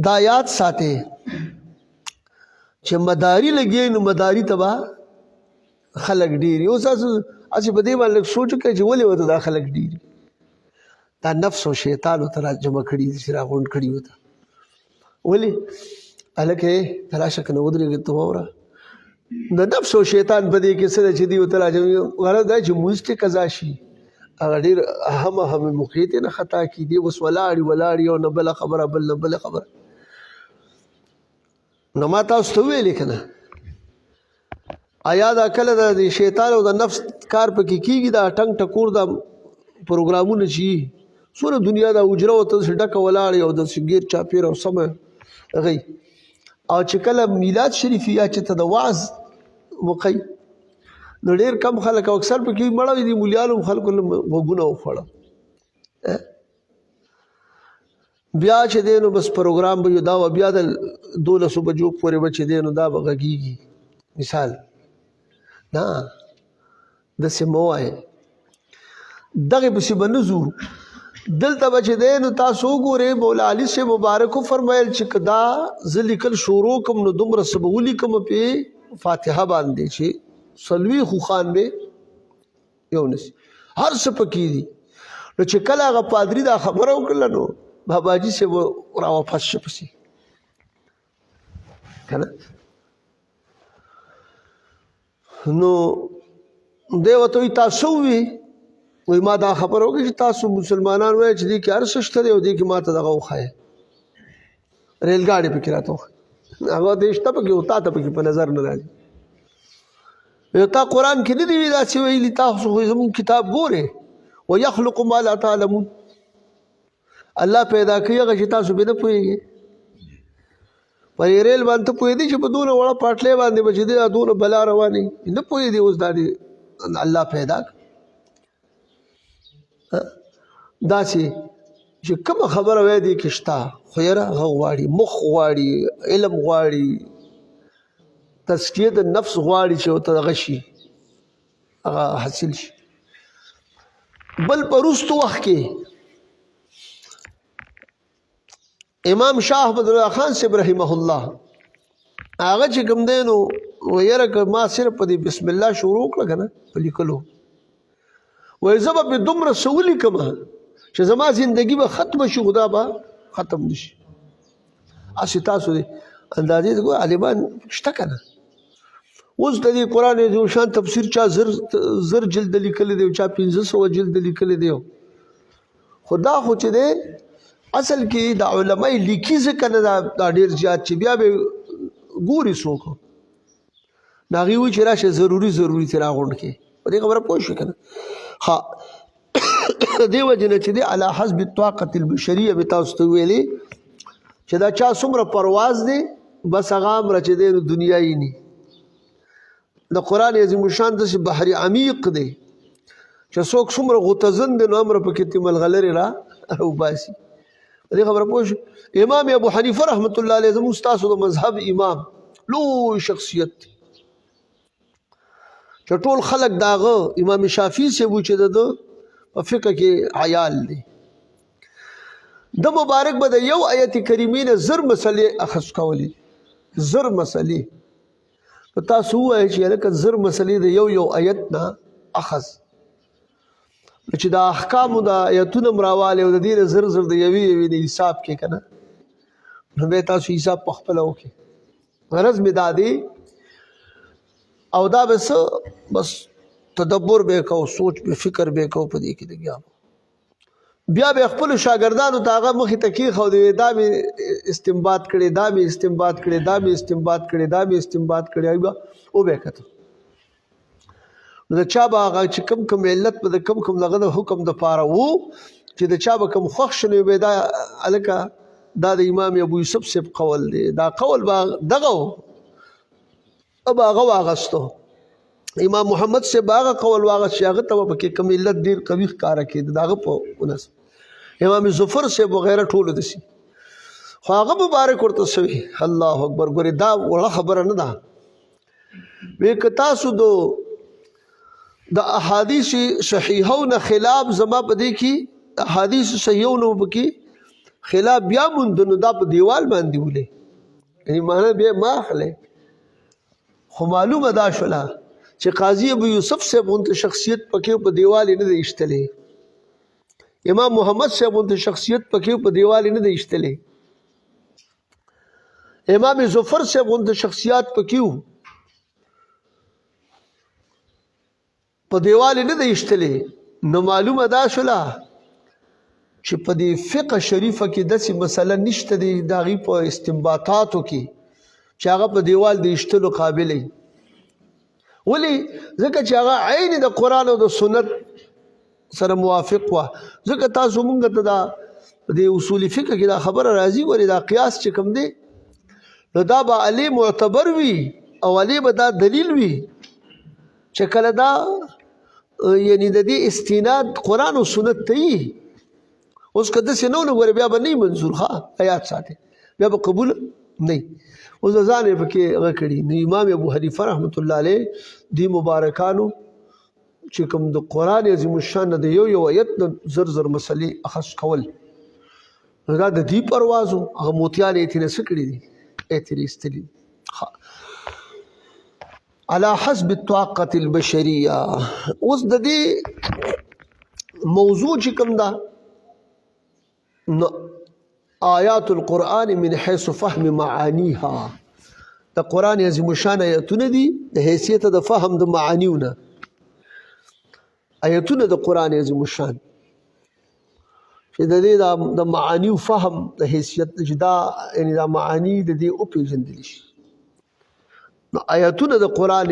دا یاد ساتئ چې مداري لګي نو مداري ته به خلک ډېري. اوس تاسو هسې په دې باندې لږ سوچ وکړئ چې ولې ورته دا خلک ډېري، دا نفس او شیطان ورته راجمع کړي دي چې راغونډ کړي ورته. ولې هلکه ته راشه که نه ودرېږې ته واوره، د نفس او شیطان په دې کې څه ده چې دوی ورته راجمع، غرض دا چې مونځ ته قضا شي، هغه ډېر اهم موقع ته نه خطا کړي، دی اوس ولاړې یو نه بله خبره بل نه بله خبره. نو ما تاسو ته ویلې که نه آیا دا کله د شیطان او د نفس کار پکې کېږي دا ټنګ ټکور دا پروګرامونه چې وي څومره دنیا دا حجره ورته داسې ډکه ولاړې او داسې ګیر چاپېره او سمه هغوی او چې کله میلاد شریف یا چې ته د وعظ موقع نو ډېر کم خلک او اکثر پکې مړه وي دي مولیانو هم خلکو غوږونه وخوړه بیا چې دی نو بس پروګرام به یو دا وه بیا د 12 بجو پورې به چې دی نو دا به غږېږي مثال نه داسې مه وایې دغې پسې به نه ځو دلته به چې دی نو تاسو وګورئ مولا علي صاحب مبارک وفرمیل چې که دا زه لیکل شروع کړم نو دومره څه به ولیکم پې فاتحه باندې چې څلوېښت خوخان به یو نسي هر څه پکې دي نو چې کله هغه پادري دا خبره وکړله نو باباجي صاحب راواپس شه پسې که نه نو دی ورته وایي تاسو ووي وایي ما دا خبره وکړه چې تاسو مسلمانان وایئ چې دې کې هر څه شته دی او دې کې ما ته دغه وښایه ریل ګاډي پکې راته وښایه هغه دې شته پکې او تا ته پکې په نظر نه راځي یو تا قرآن کې نه دي داسې ویلي تاسو خو زمونږ کتاب ګورئ ویخلق ما لا تعلمون الله پیدا کوي هغه چې تاسو پرې نه پوهېږئ پر ریل باندې ته پوهېدې چې په دونه وړه پاټلۍ باندې به چې دی دونه بلا روانې نه پوهېدې اوس دا دې الله پیدا داسې چې کومه خبره وایي دې کې شته خو یاره هغه غواړي مخ غواړي علم غواړي تزکیه د نفس غواړي چې ورته دغه شي هغه حاصل شي بل په وروستو وخت کې امام شاه احمد الله خان صاحب رحمه الله هغه چې کوم دی نو ویره که ما صرف په دې بسم الله شروع کړه که نه په لیکلو وایي زه به پرې دومره څه ولیکم چې زما زندګي به ختمه شي خو دا به ختم نه شي هسې تاسو دې اندازې د عالمان شته که نه اوس د دې قرآن یو شان تفسیر چا زر جلد لیکلی دی او چا 1500 جلد لیکلی دی خو دا خو چې دی اصل کې د علماء لیکي ځکه نه دا ډېر زیات چې بیا به ګوري څوک د هغې وایي چې راشه ضروري ترې راغونډ کړې په دې خبره پوه شوې که نه ښه دې وجې نه چې دی علی حسب الطاقة البشریه مې تاسو ته ویلې چې دا چا څومره پرواز دی بس هغه امره چې دی نو دنیایي ني د قرآن عظیم الشان داسې بحر عمیق دی چې څوک څومره غوطهزن دی نو امره پکې ته ملغلرې را وباسي په دې خبره پوه شو امام ابو حنیفه رحمت الله علیه زموږ ستاسو د مذهب امام لوی شخصیت دی چې ټول خلک د هغه امام شافعي صاحب چې د ده په فقه کې عیال دی د مبارک به د یو آیت کریمې نه زر مسلې اخذ کولی زر مسلې په تاسو ووایئ چې هلکه زر مسلې د یو آیت نه اخذ چې د احکامو د آیتونه م راوالی او د دې نه زر د یوې د حساب کې که نه نو بیا تاسو حساب په خپله وکړئ غرض مې دا دی او دا به څه بس تدبر به یې کوو سوچ به فکر به یې کوو په دې کې لګیا بیا به خپلو شاګردانو ته هغه مخې ته کېښودې دا مې استنباط کړې دا مې استنباط کړې دا مې استنباط کړې دا مې استنباط کړې هغوی به وبه یې کتل نو د چا به هغه چې کوم علت به د کوم دغه د حکم دپاره و چې د چا به کوم خوښ شو نو به دا هلکه دا د امام ابو یوسف صاحب قول دی دا قول به دغه و به هغه واغستو امام محمد صاحب هغه قول واغست چې هغه ته به پکې کوم علت ډېر قوي ښکاره کېده د هغه په ونس امام ظفر صاحب وغیره ټولو داسې خو هغه مبارک ورته سوي الله اکبر ګورې دا وړه خبره نه ده وی که تاسو د احادیث صحیحو نه خلاف زما په دې کې احادیث صحیحو نه په کې خلاف بیا موند نو دا په دیوال باندې ولې یعنی معنی بیا ما اخلئ خو معلومه دا شوله چې قاضي ابو یوسف صاحب غونته شخصیت پکې په دیوال نه دی ایښتلی امام محمد صاحب غونته شخصیت پکې په دیوال نه دی ایښتلی امام ظفر صاحب غونته شخصیات پکې په دیوال نه دی ایښتلی نو معلومه دا شوله چې په دې فقه شریفه کې داسې مسله نشته دی د هغې په استنباطاتو کې چې هغه په دیوال د ایشتلو قابل وي. ولې؟ ځکه چې هغه عین د قرآن او د سنت سره موافق وه. ځکه تاسو مونږ ته دا د اصول فقه کې دا خبره راځي، ولې دا قیاس چې کوم دی نو دا به علی معتبر وي او علی به دا دلیل وي چې کله دا یعنی د دې استناد قرآن او سنت ته وي. اوس که داسې نه نو ګوره بیا به نه منظور. ښه حیات ساتئ، بیا به قبول نه. اوس د ځان یې پکې هغه کړي. نو امام ابو حنیفه رحمت الله علیه دې مبارکانو چې کوم د قرآن عظیم الشان د یو آیت نه زر مسلې اخذ کول، نو دا د دې پروازو هغه موتیان یې ترې څه کړي دي، یې ترې ایستلي. على حسب الطاقة البشرية. اوس د دې موضوع چې کوم ده نو آیات القرآن من حيث فهم معانیها، د قرآن عظیم الشان آیتونه دي د حیثیت د فهم د معانیونه. آیتونه د قرآن عظیم الشان چې د دې د معانیو فهم د حیثیت چې دا یعنی دا معانی د دې وپېژندلی شي. نو آیتونه د قرآن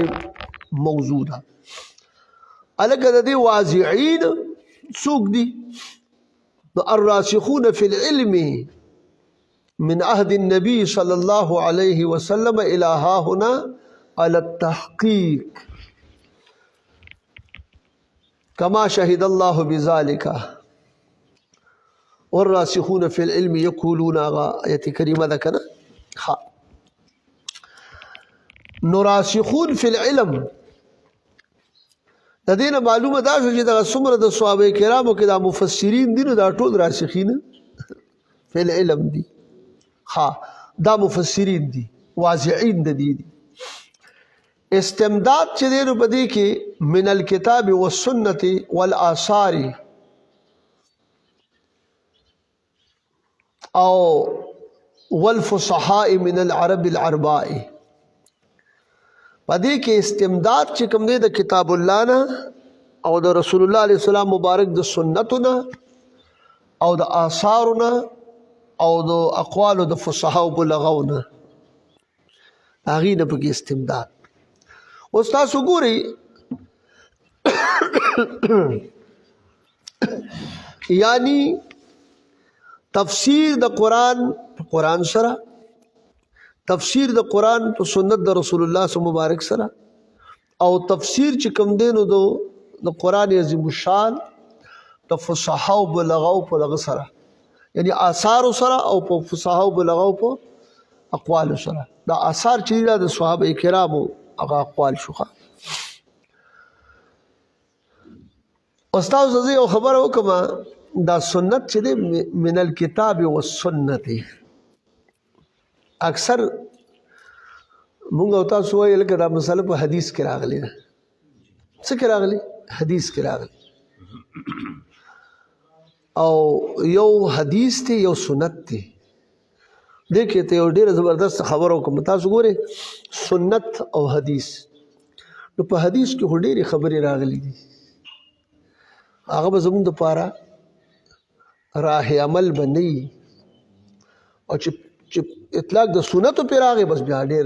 موضوع ده. هلکه د دې واضعین څوک دي؟ نو الراسخون فی العلم من عهد النبي صلى الله عليه وسلم إلى ها هنا على التحقيق كما شهد الله بذلك. والراسخون في العلم يقولون آية كريمة ذكنا نراسخون في العلم. د دې نه معلومه ده چې دا څومره د صحابه کرامو کې دا مفسرین دي نو دا ټول راسخین فی العلم دي. دا مفسرین دي، واضعین د دې دي. استمداد چې دی نو په دې کې من الکتاب والسنة والآثار او والفصحاء من العرب العرباء. په دې کې استمداد چې کوم دی د کتاب الله نه او د رسول الله علیه السلام مبارک د سنتونه او د آثارونه او د اقوالو د فصحا او بلغونه، هغې نه پکې استمداد. اوس تاسو ګورئ یعنی تفسیر د قرآن په قرآن سره، تفسیر د قرآن په سنت د رسول الله صلی مبارک سره، او تفسیر چې کوم دی نو د قرآن عظیم الشان د فصحا او بلغاو په دغه سره، یعنی آثار سره او په فصحا او بلغاو په اقوال سره. دا آثار چې دا د صحابه کرامو هغه اقوال شوخه. استاد زه یو خبره وکم، دا سنت چې دی من الکتاب والسنت، اکثر مونږ او تاسو وایي لکه دا مسله په حدیث کې راغلی ده. څه کې راغلی؟ حدیث کې راغلی. او یو حدیث دی یو سنت دی. دې کې ته یو ډېره زبردست خبره وکړم. تاسو ګورئ سنت او حدیث، نو په حدیث کې خو ډېرې خبرې راغلي دي، هغه به زموږ دپاره راه عمل به نه وي. او چې اطلاق د سنتو پرې راغی بس بیا ډېر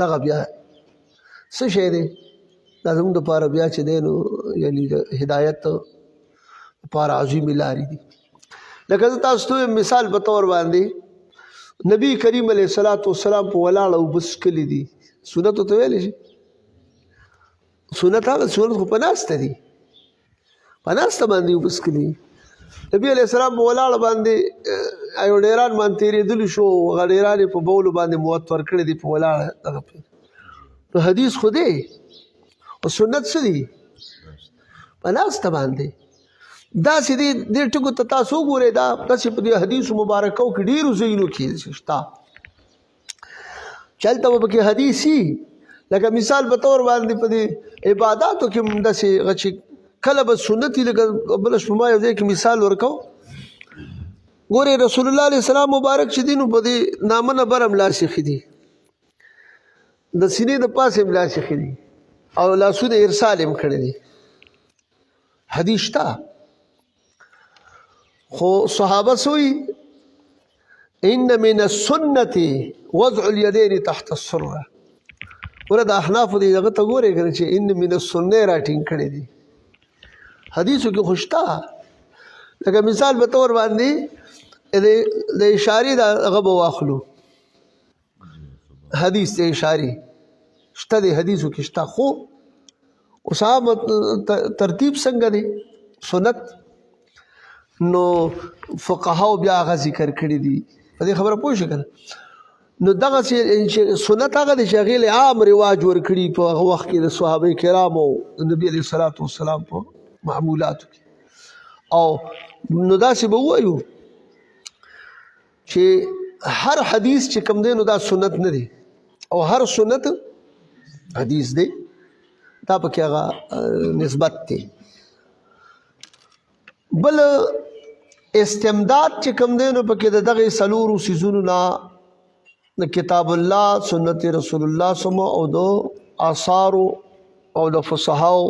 دغه بیا څه شی دی دا زموږ دپاره بیا چې دی نو یعنې د هدایت لپاره عظیمې لارې دي. لکه زه تاسو ته مثال په طور باندې نبی کریم علیه الصلاة والسلام په ولاړه اوبه څښلي دي، سنتو ته ویلی شي؟ سنت هغه سنت خو په ناسته دي، په ناسته باندې اوبه څښلي. نبی علیه السلام په ولاړه باندې یو ډیران باندې تېرېدلي شو، هغه ډیران یې په بولو باندې موت ورکړی دي په ولاړه دغه پې. نو حدیث خو دی او سنت څه دي؟ په ناسته باندې. داسې دې ټکو ته تاسو وګورئ، دا داسې په دې حدیثو مبارکو کې ډېرو ځایونو کې شته. چلته به پکې حدیث وي، لکه مثال په طور باندې په دې عباداتو کې هم داسې هغه چې کله به سنت وي. لکه بله شپه ما یو ځای کې مثال ورکو، ګورئ رسول الله علیه السلام مبارک چې دي نو په دې نامه نه بر هم لاسیخي دي، د سینې د پاسه هم لاسیخي دي، او لاسونه ارسال هم کړی دي. حدیث شته. خو صحابه سوی ان من السنة وضع اليدين تحت السرة. ورته احناف دې دغه ته ګورې کنه چې ان من السنة راټینګ کړی دي حدیثو کې خوشتا. لکه مثال په تور باندې د اشارې دغه به واخلو، حدیث د اشارې شته دی، حدیثو کې شته، خو صاحب ترتیب څنګه دی سنت نو فقهاو بیا هغه ذکر کړي دي. په دې خبره پوه شئ که نه؟ نو دغه سنت هغه دی چې هغې له عام رواج ورکړي په هغه وخت کې د صحابه کرامو د نبي علیه الصلاة والسلام په معمولاتو کې. او نو داسې به ووایو چې هر حدیث چې کوم دی نو دا سنت نه دی، او هر سنت حدیث دی، دا پکې هغه نسبت دی. بل استمداد چې کوم دی نو پکې د دغې څلورو څیزونو نه د کتاب الله، سنت رسول الله صلی او د آثارو او د فصحاو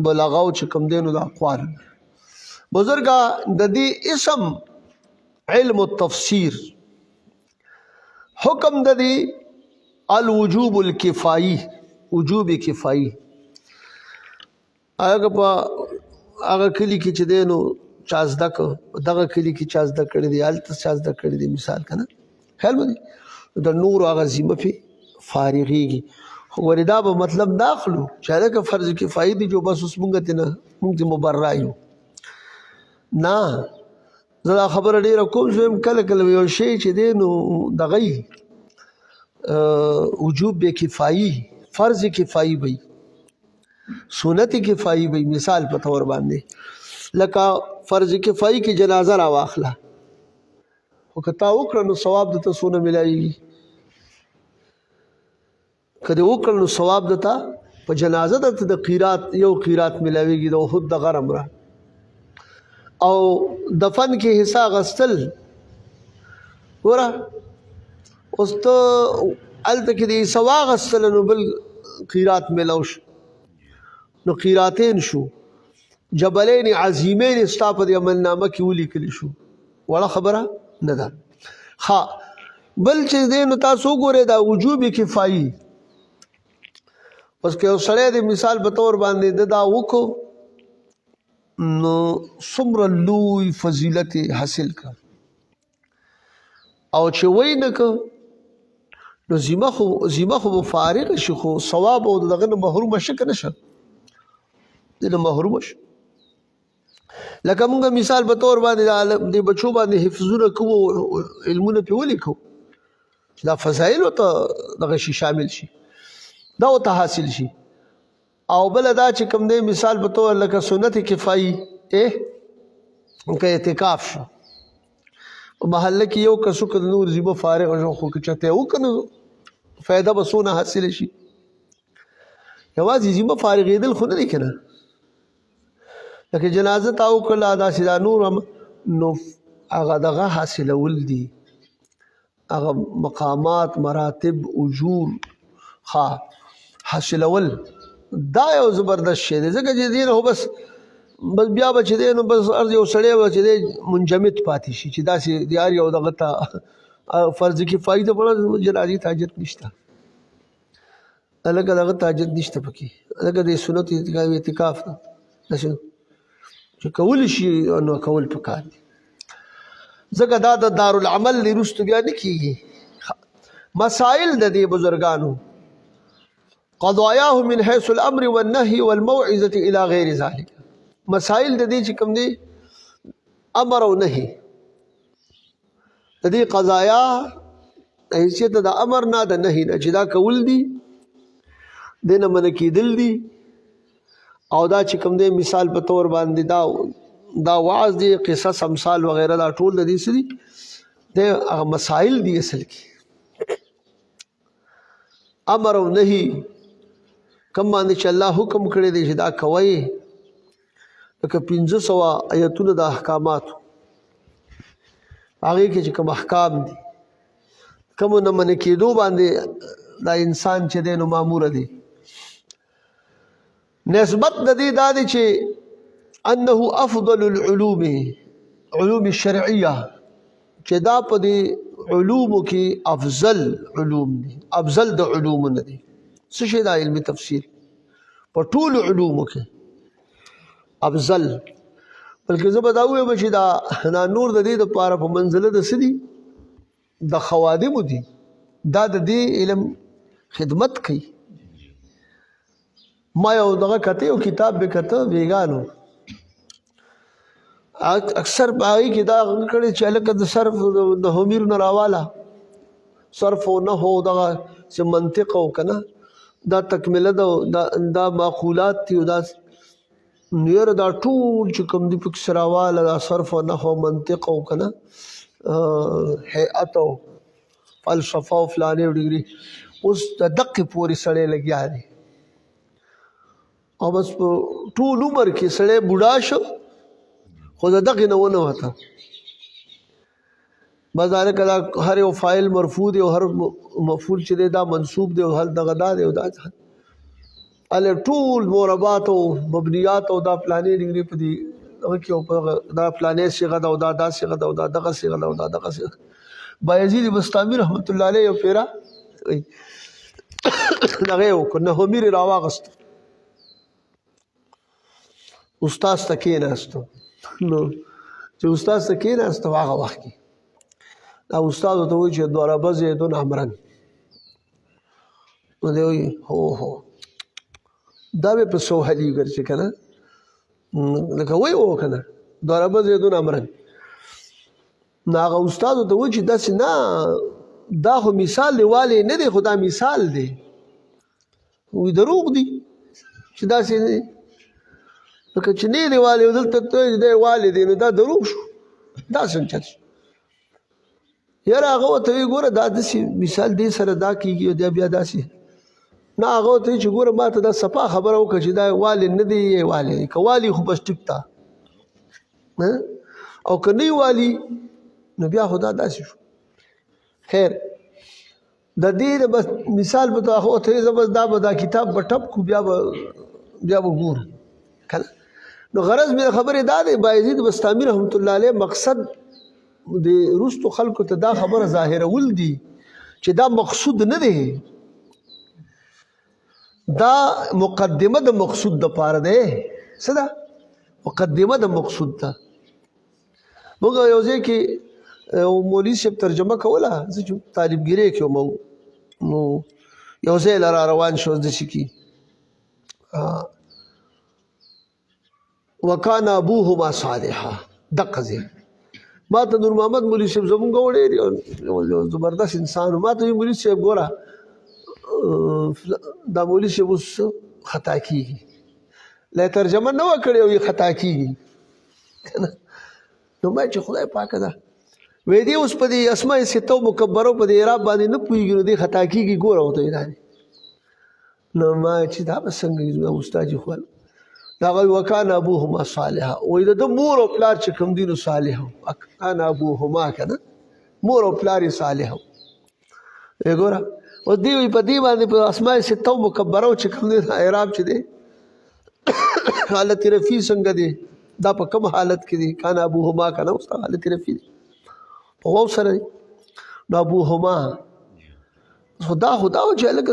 بلغاو چې کوم دی نو د اقوال. بزرګه د دې اسم علم التفسیر حکم د دې الوجوب الکفایی، وجوب کفایی. هغه په هغه کلی کې چې دی نو چا زده کړ، دغه کلی کې چا زده کړی دی، هلته چا زده کړی دی، مثال که نه خیال به دی د نورو هغه ذمه پې فارغېږي. خو ولې دا به مطلب دا اخلو چې هلکه فرض کفایي دي جو بس اوس مونږ ترې مبرا یو. نه، زه دا خبره ډېره کوم زه یم کله کله یو شی چې دی نو دغه وجوب به کفایي، فرض کفایي وي، سنت کفایي وي. مثال په طور باندې لکه فرض کفایي کې جنازه راواخله، خو که تا وکړه نو ثواب درته څونه ملایږي؟ که دې وکړه نو ثواب درته په جنازه درته د قیرات یو قیرات ملاویږي د احد د غره مره. او دفن کې حصہ اخیستل ګوره اوس ته هلته کې د حصه واخیستله نو بل قیرات میلاو شو، نو قیراتین شو، جبلین عظیمین ستا په دې عملنامه کې ولیکلی شو. وړه خبره نه ده. ښه بل چې دی نو تاسو وګورئ دا وجوب کفایي. اوس که یو سړی د مثال په طور باندې د دا وکړو نو څومره لوی فضیلت حاصل کړ، او چې وی نه که نو ذمه خو به فارغه شي، خو ثواب او دغه نه محرومه شه که نه شه، دې نه محرومه شه. لکه مونږ مثال په طور باندې د بچو باندې حفظونه کوو، علمونه پې ولیکو چې دا فضایلو ته دغه شي شامل شي، دا ورته حاصل شي. او بله دا چې کوم دی مثال په طور لکه سنت کفایي که اعتکاف شو په محله کې یو کس وکړه د نور ذمه فارغه شو، خو که چاته یې وکړه نو فایده به څونه حاصله شي. یوازې ذمه فارغېدل خو نه دی که نه، لکه جنازه تا وکړله داسې دا نور نو هغه دغه حاصلول دي، هغه مقامات، مراتب، اجور حاصلول، دا یو زبردست شی دی. ځکه چې دی نه بس بیا به چې دی نو بس هر یو سړی به چې دی منجمد پاتې شي چې داسې د هر یو دغه ته فرض کفایي ته پړه جنازې ته حاجت نشته، هلکه دغه ته حاجت نشته پکې، هلکه د سنت اعتکاف ته داسې چې کولی شي نو کول پکار دي. ځکه دا د دارالعمل نه وروسته بیا نه کېږي. مسائل د دې بزرګانو قضایاه من حیث الامر والنهي والموعظه الى غیر ذلك، مسائل د دې چې کوم دی امر او نهي د دې قضایا حیثیت د امر نه د نهي نه چې دا کول دي د نه منع کېدل دي. او دا چې کوم دی مثال په طور باندې دا وعظ دی، قصص، امثال وغیره، دا ټول د دې څه دي د هغه مسائل دي. اصل کې امر او نهي کوم باندې چې الله حکم کړی دی چې دا کوئ، لکه 500 آیتونه د احکاماتو هغې کې چې کوم احکام دي کومو نه منع کېدو باندې دا انسان چې دی نو ماموره دی. نسبت د دې دا دی چې انه افضل العلوم، علوم الشرعیه چې دا په دې علومو کې افضل علوم دي، افضل د علومو نه دي. څه شي دا علمي تفسیر په ټولو علومو کې افضل. بلکې زه به دا ووایم چې دا نور د دې دپاره په منزله د څه دي؟ د خوادمو دي. دا د دې علم خدمت کوي. ما یو دغه کته یو کتاب به کته بیګانو اکثر باغی کې دا کړي چې لکه د صرف د همیر نه راواله صرف او نحو دغه چې منطق او کنه دا تکمله دا معقولات دي. دا نیر دا ټول چې کوم دي پکې سراواله دا صرف او نحو منطق او کنه هيئت او فلسفه او فلانه ډیګري اوس د دقه پوری سړی لګیا دي او بس په ټول عمر کې سړی بوډا شو خو د دقه نه ونه وته. بازار کدا هر یو فاعل مرفوع دی او هر مفعول چې دی دا منصوب دی او هر دغه دا دی او دا ال ټول مربات او مبنیات او دا پلانې ډیګري په دي هغه کې دا پلانې صيغه دا او دا صيغه دا او دا دغه صيغه دا او دا دغه صيغه. بایزید بستامی رحمت الله علیه یو پیرا دغه یو کنه همیر راواغست استاد تکې نهستو نو چې استاد تکې نهستو هغه وخت کې دا استاد ته وایي چې ضرب زیدون عمرا نو دی وایي هو دا به په سوهلي ګرځي کنه لکه وایي او کنه ضرب زیدون عمرا نو هغه استاد ته وایي چې داسې نه دا خو مثال دی والی نه دی خو دا مثال دی وایي دروغ دی چې داسې لکه چې نه دی والی دلته ته دی والی دی نو دا دروغ شو دا څنګه چل یاره هغه ورته وایي ګوره دا داسې مثال دی سره دا کېږي او دا بیا داسې نه هغه ورته وایي چې ګوره ما ته دا صفا خبره وکړه چې دا والی نه دی یې والی دی که والی خو بس ټیک ته او که نه والی نو بیا خو دا داسې شو. خیر د دې بس مثال به ته هغه ورته بس دا کتاب به ټپ کړو بیا به ګورو کنه. نو غرض مې خبرې دا دی بایزید بستامي رحمت الله علیه مقصد د روستو خلکو ته دا خبره ظاهرول دي چې دا مقصود نه دی دا مقدمه د مقصود د پاره دی. څه ده مقدمه د مقصود ده. موږ یو ځای کې مولوي صاحب ترجمه کوله زه چې طالبګیرۍ کې وم نو یو ځای له روان شو داسې کې وکان ابوهما صالحا دقه ځای ما ته نور محمد مولوي صاحب زمونږ ډېر زبردست انسان ما ته مولوي صاحب ګوره دا مولوي صاحب اوس خطا کېږي لا ترجمه نه وه کړې او یې خطا کېږي نو ما چې خدای پاکه ده وی دی اوس په دې اسماء سته مکبرو په دې اعراب باندې نه پوهېږي نو دې خطا کېږي ګوره ورته دا نو ما چې دا به څنګه استاد جي خو دا وایي وکان ابوهما صالحا وایي د مور او پلار چې کوم دي نو صالح و کان ابوهما که نه مور او پلار یې صالح و. ګوره اوس دې وایي په دې باندې په اسماء سته مکبرو چې کوم دی اعراب چې دی حالت رفیع څنګه دی دا په کوم حالت کې دی کان ابوهما که نه اوس دا حالت رفیع دی په واو سره دی نو ابوهما خدا چې هلکه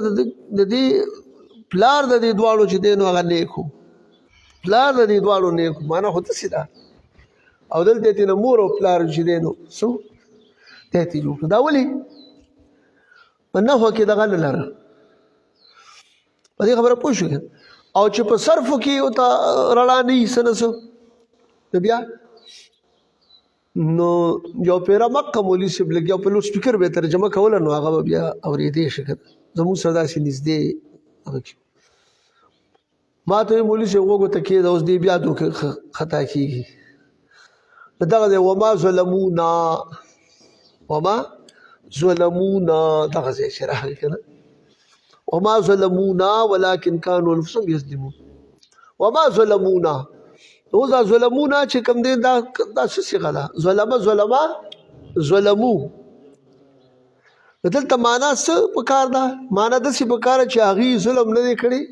د دې پلار د دې دواړو چې دی نو هغه نیک و پلار د دې دواړو نیک و معنا خو داسې ده او دلته یې نه مور او پلار چې دی نو څه دی یې جوړ کړو دا ولې په نحو کې دغه نه لره په دې خبره پوه شوې او چې په صرفو کې ورته رڼا نه وي څه نه څه نو بیا نو یو پیره مکه مولوي صاحب لګیا په لوډ سپیکر به ترجمه کوله نو هغه به بیا اورېدی شي زموږ سره داسې نږدې هغه کې ما ته مولوي صاحب وګو ته کېده اوس دې بیا خطا کېږي دغه دی وما ظلمونا دغه ځای چې راغلی که نه وما ظلمونا ولكن كانوا انفسهم يظلمون وما ظلمونا اوس دا ظلمونا چې کوم دی دا څه صیغه ده ظلمو دلته معنا څه پکار ده معنا داسې پکار چې هغې ظلم نه دی کړی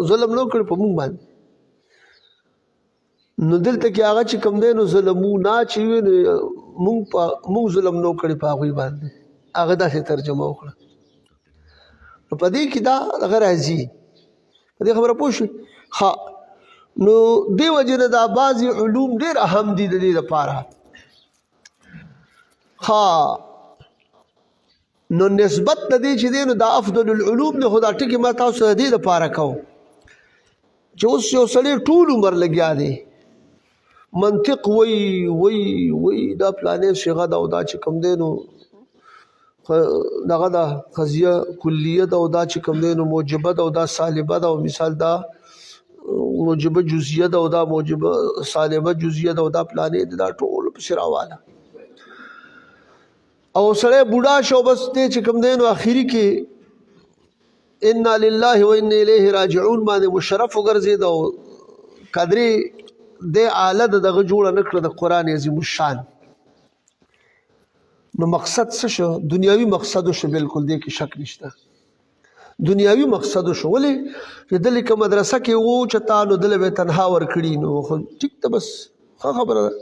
ظلم نه کړی په مونږ باندې نو دلته کې هغه چې کوم دی نو ظلمونا چې وي نو مونږ ظلم نو کړی په هغوی باندې هغه داسې ترجمه وکړه نو په دې کې دا دغه راځي په دې خبره پوه شوې ښه نو دې وجې نه دا بعضې علوم ډېر اهم دي د دې دپاره ښه نو نسبت د دې چې دی نو دا افضل العلوم دی خو دا ټکي ما تاسو د دې دپاره کوم چې اوس یو سړی ټول عمر لګیا دی منطق وی دا پلانې صيغه ده او دا چې کوم دی نو دغه ده قضیه کلیه ده او دا چې کوم دی نو موجبه ده او دا سالبه ده او مثال دا موجبه جزیه ده او دا موجبه سالبه جزیه ده او دا پلانې ده دا ټول پسې راواله او سړی بوډا شو بس دی چې کوم دی نو اخري کې انا لله و انا الیه راجعون باندې مشرف وګرځېد او قدرې دې آله دغه جوړه نه کړه د قرآن عظیم الشان نو مقصد څه شو دنیاوي مقصد شو بالکل دې کې شک نشته دنیاوي مقصد شو ولې چې دلې که مدرسه کې و چې تا نو دله به تنها ورکړي نو خو ټیک ته بس ښه خبره ده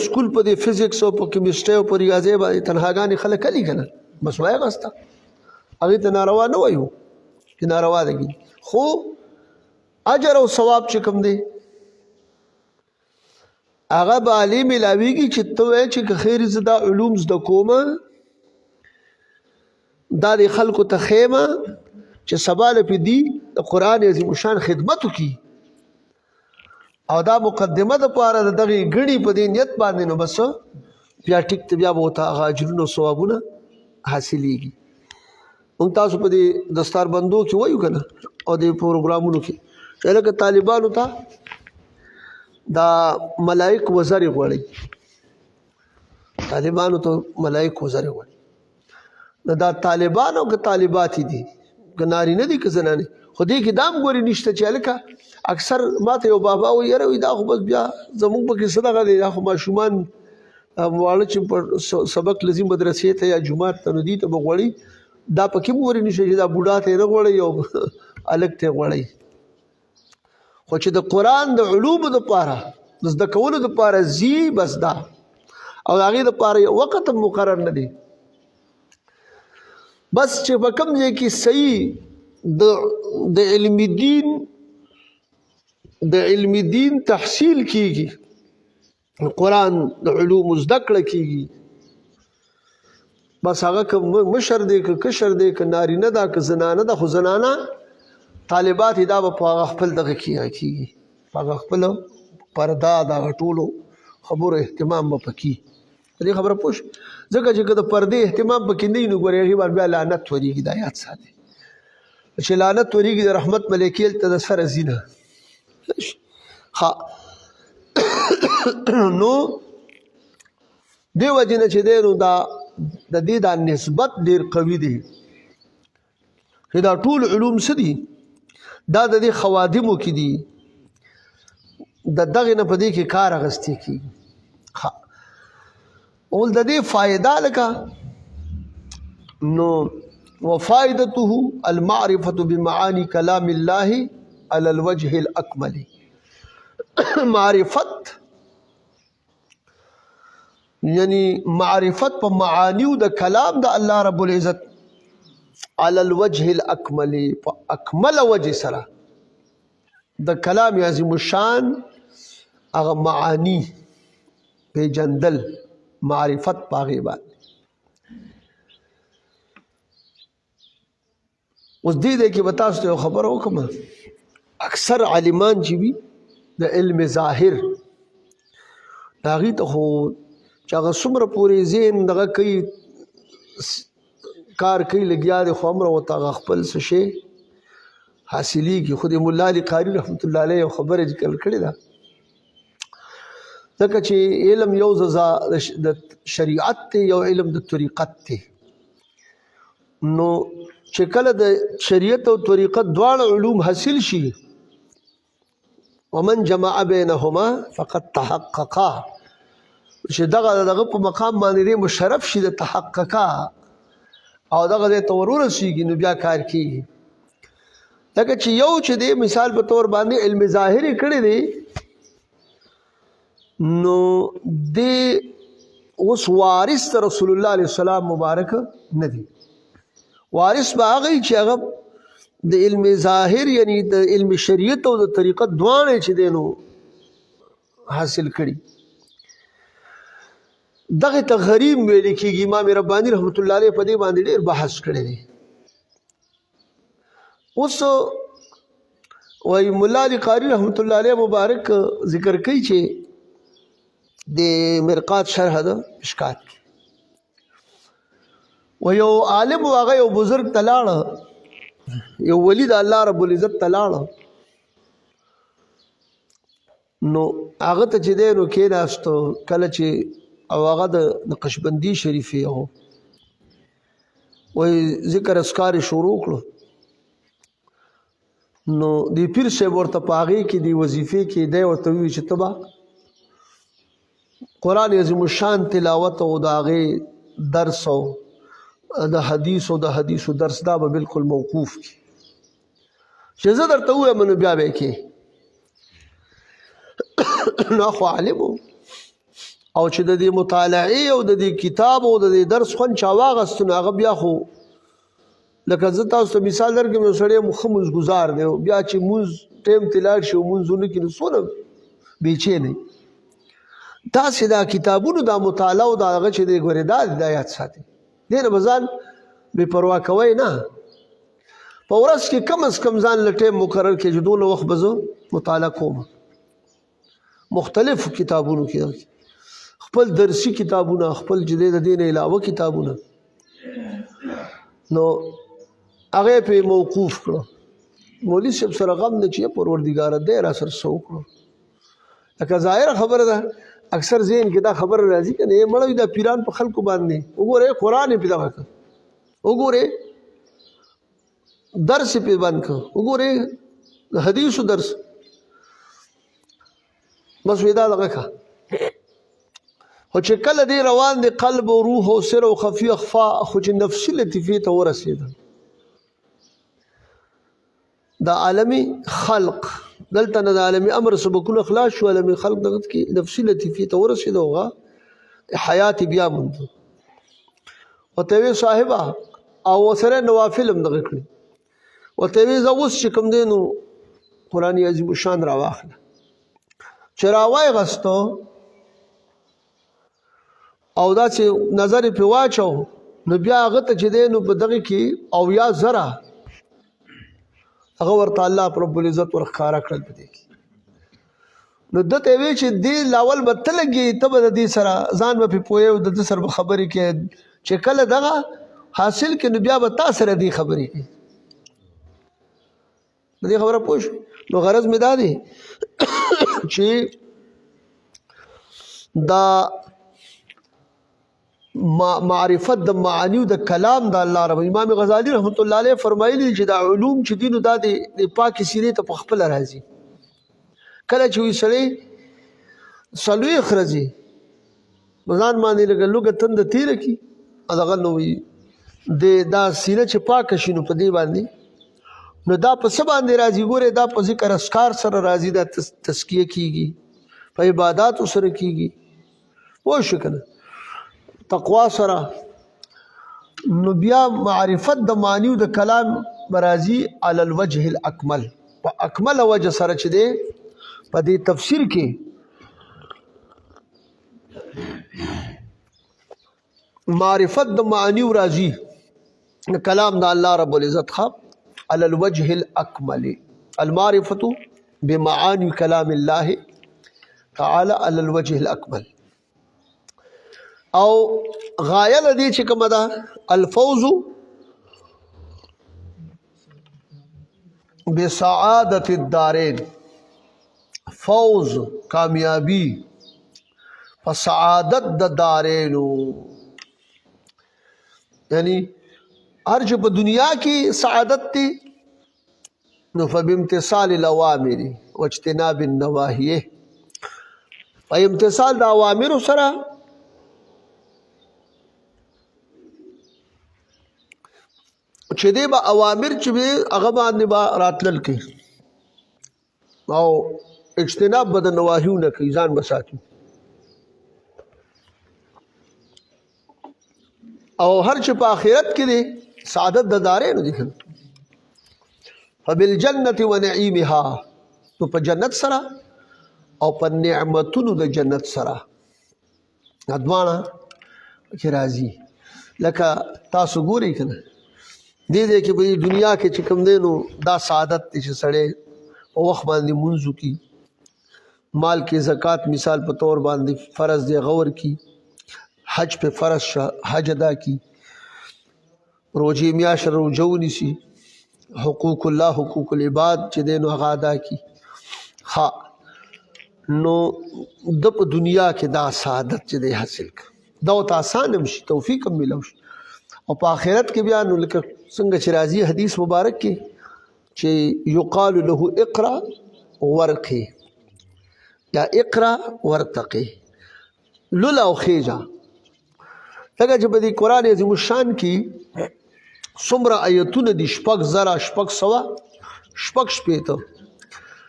سکول په دې فزیکس او په کیمسټري او په ریاضي باندې تنهاګانې خلک کلي که نه بس وایه غسته هغې ته ناروا نه وایو چې ناروا ده خو اجر او ثواب چې کوم دی هغه به علی ملاویږي چې ته وایې چې که خیر زه دا علوم زده کومه دا د خلکو ته ښیمه چې سبا له پې دي د قرآن عظیم الشان خدمت وکړي او دا مقدمه دپاره د دغې ګڼې په دې نیت باندې نو بس بیا ټیک ته بیا به ورته هغه اجرونه او ثوابونه حاصلېږي موږ تاسو په دې دستاربندو کې وایو که نه او د پروګرامونو کې چې لکه طالبانو ته دا ملائک وزرې غواړي طالبانو ته ملائک وزرې غواړي نو دا طالبان او که طالباتې دي که نارینه دي که زنانې خو دې کې دا هم ګورې نشته چې هلکه اکثر ما ته یو بابا وایي یاره وایي دا خو بس بیا زموږ پکې څه دغه دی دا خو ماشومان واړه چې په سبق لځي مدرسې ته یا جومات ته نو دي ته به غواړي دا پکې هم ګورې نشته چې دا بوډا ته یې نه غواړئ او هلک ته یې غواړئ خو چې د قرآن د علومو دپاره د زده کولو دپاره ځي بس دا او د هغې دپاره یو وخت هم مقرر نه دی بس چې په کوم ځای کې صحیح د علم دین تحصیل کیږي قرآن د علوم زده کړه کیږي بس هغه که مشر دی که کشر دی که نارینه ده که زنانه ده خو زنانه طالبات دا به په هغه خپل دغه کیږي په هغه خپل پرده د هغه ټولو خبرو اهتمام به پکې دې خبره پوه شو ځکه چې که د پردې اهتمام پکې نه وي نو ګورې هغې باندې بیا لعنت ورېږي دا یاد ساتئ چې لعنت ورېږي د رحمت ملایکې هلته د سره ځي نه نو دې وجې نه چې دی نو دا د دې دا نسبت ډېر قوي دی چې دا ټول علوم څه دي دا د دې خوادمو کې دي د دغې نه په دې کې کار اخیستې کېږي اول د دې فایده لکه نو وفائدته المعرفة بمعاني كلام الله على الوجه الأكمل معرفت یعنی معرفت په معانیو د کلام د الله رب العزت على الوجه الاكمل په اکمل وجه سره د کلام عظیم الشان هغه معانی پیجندل معرفت پاغي باندې اوس دې کې به تاسو ته خبر وکم اکثر عالمان چې وي د علم ظاهر د هغې ته خو چې هغه څومره پورې ذهن دغه کوي کار کوي لګیا دی خو همره ورته هغه خپل څه شی حاصلېږي خو د ملا علي قاري رحمت الله علیه یو خبره ذکر کړې ده ځکه چې علم یو د شریعت دی یو علم د طریقت دی نو چې کله د شریعت او طریقت دواړه علوم حاصل شي ومن جمع بینهما فقد تحققا چې دغه په مقام باندې مشرف شي د تحققا او دغه ته ورسیږي نو بیا کار کیږي لکه چې یو چې دی مثال په طور باندې علم ظاهري کړی دی نو د اوس وارث رسول الله علیه السلام مبارک نه دی. وارث به هغه چې هغه د علم ظاهر یعنی د علم شریعت او د طریقت دواړه چې دی نو حاصل کړي. دغه ته غریب ویل کېږي. امام رباني رحمت الله علیه په دې باندې ډېر بحث کړی دی. اوس وایي ملا علي قاري رحمت الله علیه مبارک ذکر کوي چې د مرقات شرح د مشکات و یو عالم و هغه یو بزرګ ته لاړه، یو ولی د الله رب العزت ته لاړه، نو هغه ته چې دی نو کېناستو کله چې او هغه د نقشبندي شریفې و وایي ذکر اذکار یې شروع کړو، نو د پیر صاحب ورته په هغې کې د وظیفې کې دی ورته ووایي چې ته به قرآن عظیم الشان تلاوت او د هغې درس او د حدیثو درس دا به بالکل موقوف کی چې زه درته ووایم نو بیا به یې کې نو خو عالم او چې د دې مطالعې او د دې کتاب او د دې درس خوند چا واغستو نو هغه بیا خو لکه زه تاسو ته مثال درکړم یو سړی ښه مونځګزار دی بیا چې مونځ ټیم ته لاړ شي او مونځ ونه کړي نو څونه بېچینی داسې دا کتابونو دا مطالعه او دا هغه چې دی ګورې دا یاد ساتي. دې نه به ځان بې پروا کوئ نه، په ورځ کې کم از کم ځان له ټیم مقرر کړئ چې دونه وخت به زه مطالعه کوم. مختلفو کتابونو کې خپل درسي کتابونه، خپل چې دی د دې نه علاوه کتابونه، نو هغه یې پرې موقوف کړه. مولوي صاحب سره غم نه چې پروردګاره دی را سره څه وکړو. لکه ظاهره خبره ده اکثر ذهن کې دا خبره راځي که نه یې مړه وي دا پیران په خلکو باندې وګورئ قرآن یې پې دغه کړه، وګورئ درس یې پې بند کړه، وګورئ د حدیثو درس بس وی دا دغه کړه. خو چې کله دی روان دی قلب او روح او سر او خفي اخفا خو چې نفسي لطیفې ته ورسېدل دا عالمي خلق دلته نه د عالمي امر سبکونه خلاص شو، عالمي خلق دغه کې نفسي لطیفې ته ورسېده هغه حیات بیا موند ورته وی صاحبه او ورسره نوافل هم دغه کړي ورته وی زه اوس چې کوم دی نو قرآن عظیم الشان راواخله چې راوایغستو او دا چې نظر یې پرې واچو نو بیا هغه ته چې دی نو په دغه کې 80,000 هغه ورته الله رب العزت ورښکاره کړل په دې کې. نو ده ته یې وی چې دې لاول به ته لګې ته به د دې سره ځان به پرې پوهې او د ده سره به خبرې کې چې کله دغه حاصل کې نو بیا به تا سره دې خبرې کې د دې خبره پوه شو. نو غرض مې دا دی چې دا معرفت د معانیو د کلام د الله رب. امام غزالی رحمت الله علیه فرمایلی چې دا علوم چې دي نو دا د پاکې سینې ته په خپله راځي. کله چې وي سړی څلوېښت ورځې ځان باندې لږه لوږه تنده تېره کړي دغه نو وي دا سینه چې پاکه شي نو په دې باندې نو دا په څه باندې راځي ګورې دا په ذکر اذکار سره راځي، دا تزکیه کېږي، په عباداتو سره کېږي پوه شو که نه تقوا سره. نو بیا معرفت د معنیو د کلام برازي علی الوجه الاکمل په اکمل وجه سره چې دی په دې تفسیر کې معرفت د معنیو راځي کلام د الله رب العزت خوا علی الوجه الاکمل المعرفة بمعانی کلام الله تعالی علی الوجه الاکمل. او غایه د دې چې کومه ده الفوز بسعادت الدارین، فوز کامیابی په سعادت د دارینو، یعنی هر چې په دنیا کې سعادت دی نو فبامتثال الاوامر واجتناب النواهی، په امتثال د اوامرو سره چې دی به اوامر چې به هغه باندې به راتلل کوي او اجتناب به د نواهیو نه کوي، ځان به ساتي. او هر چې په آخرت کې دی سعادت د دارینو دي کنه فبالجنة ونعیمها نو په جنت سره او په نعمتونو د جنت سره ادوانه چې راځي لکه تاسو ګورئ کنه دې کې په دنیا کې چې کوم دی نو دا سعادت دی چې سړی په وخت باندې مونځ وکړي مال کې زکات مثال په طور باندې فرض دی غور کی حج په فرض حج ادا کی روزي میاشت روزه ونیسي حقوق الله حقوق العباد چې دی نو هغه ادا کی ها نو د په دنیا کې دا سعادت چې دی حاصل کړ دا ورته آسان هم شي توفیق هم ملو شي او په آخرت کې بیا نو لکه څنګه چې راځي حدیث مبارک کې چې یقال له اقرا ورقي یا اقرا ورتقي لولا او خیجا لکه چې په دې قرآن عظیم الشان کې څومره آیتونه دي 6,600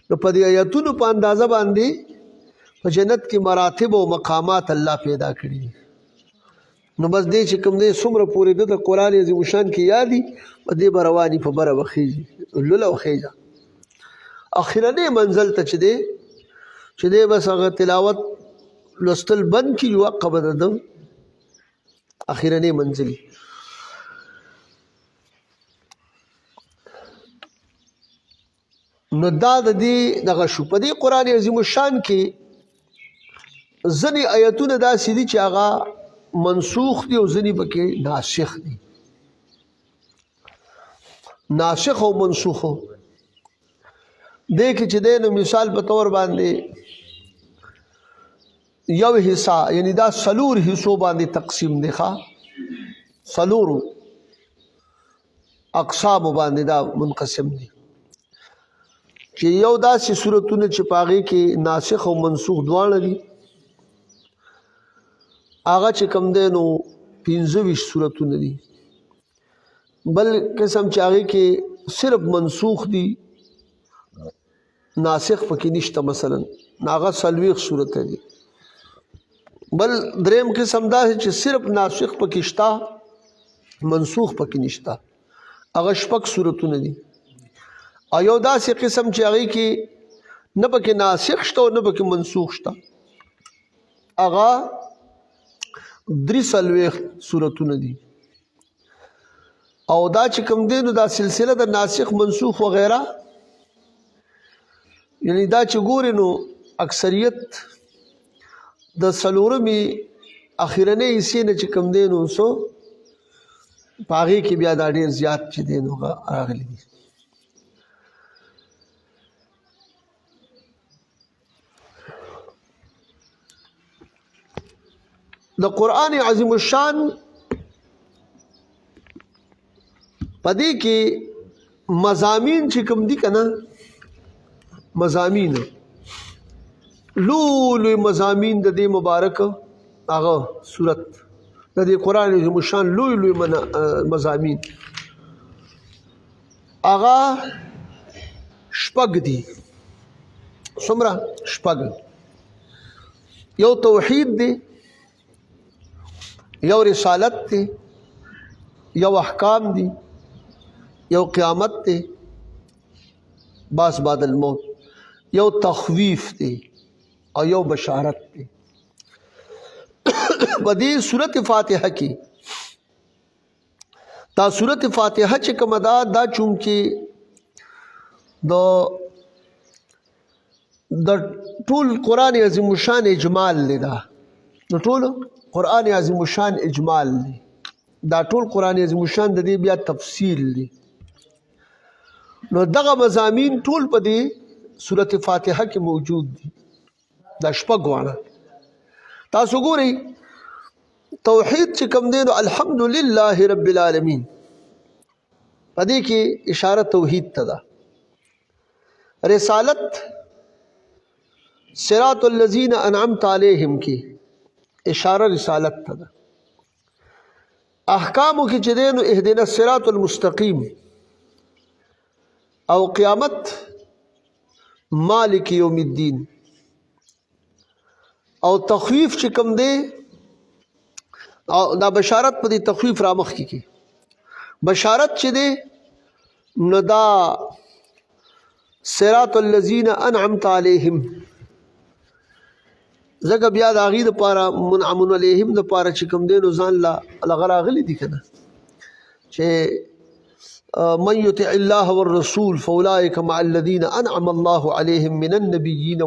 نو په دې آیتونو په اندازه باندې په جنت کې مراتب او مقامات الله پیدا کړي نو بس دې چې کوم دې څومره پورې د قرآن عظیم الشان کې یادي په دې به رواني په بره وخیږي لوله او خیجه اخرنی منزل ته چې دی بس هغه تلاوت لوستل بند کړي وقه به د اخرنی منزل نو دا د دې دغه شو په دې قرآن عظیم الشان کې ځینې آیتونه داسې دي چې هغه منسوخ دي او ځینې پکې ناسخ دي ناسخ او منسوخ دې کې چې دی نو مثال په طور باندې یو حصہ یعنی دا څلور حصو باندې تقسیم دی ښه څلورو اقسامو باندې دا منقسم دي چې یو داسې صورتونه چې په هغې کې ناسخ او منسوخ دواړه دي هغه چې کوم دی نو 25 صورتونه دي بل قسم چې هغې کې صرف منسوخ دي ناسخ پکې نشته مثلا هغه 40 صورته دي بل دریم قسم دا چې صرف ناسخ پکې شته منسوخ پکې نشته هغه 6 صورتونه دي او یو داسې قسم چې هغې کې نه پکې ناسخ شته او نه پکې منسوخ شته هغه 43 صورتونه دي او دا چې کوم دی نو دا سلسله د ناسخ منسوخ وغیره یعنی دا چې ګورې نو اکثریت د څلورمې اخرنۍ حصې نه چې کوم دی نو څو په هغې کې بیا دا ډېر زیات چې دی نو راغلي دي د قرآن عظیم الشان پدې کې مضامین چې کوم دي کنه مضامین لولوی مضامین د دې مبارک هغه صورت د دې قرآن عظیم الشان لوی مضامین هغه شپږ دي څومره شپږ یو توحید دی یو رسالت دی یو احکام دی یو قیامت دی باس بعد الموت یو تخویف دی او یو بشارت دی بدی سورت فاتحه کی تا سورت فاتحه چې کومه دا چونکې د ټول قرآن عظیم الشان اجمال دی دا نو ټول قرآن عظیم الشان اجمال دی دا ټول قرآن عظیم الشان د دې بیا تفصیل دی نو دغه مضامین ټول په دې سورت فاتحه کې موجود دي دا شپږ واړه تاسو ګورئ توحید چې کوم دی نو الحمدلله رب العالمین په دې کې اشاره توحید ته ده رسالت صراط الذین انعمت علیہم کی اشاره رسالت ته ده احکامو کې چې دی نو اهدنا الصراط المستقیم او قیامت مالک یوم الدین او تخویف چې کوم دی او دا بشارت په دې تخفیف را مخ کی بشارت چې دی نو دا صراط الذین انعمت علیهم زګه بیا د هغې دپاره منعم علیهم دپاره چې کوم دی نو ځان له هغه راغلي دي که نه چې من يطع الله والرسول فأولئك مع الذين أنعم الله عليهم من النبيين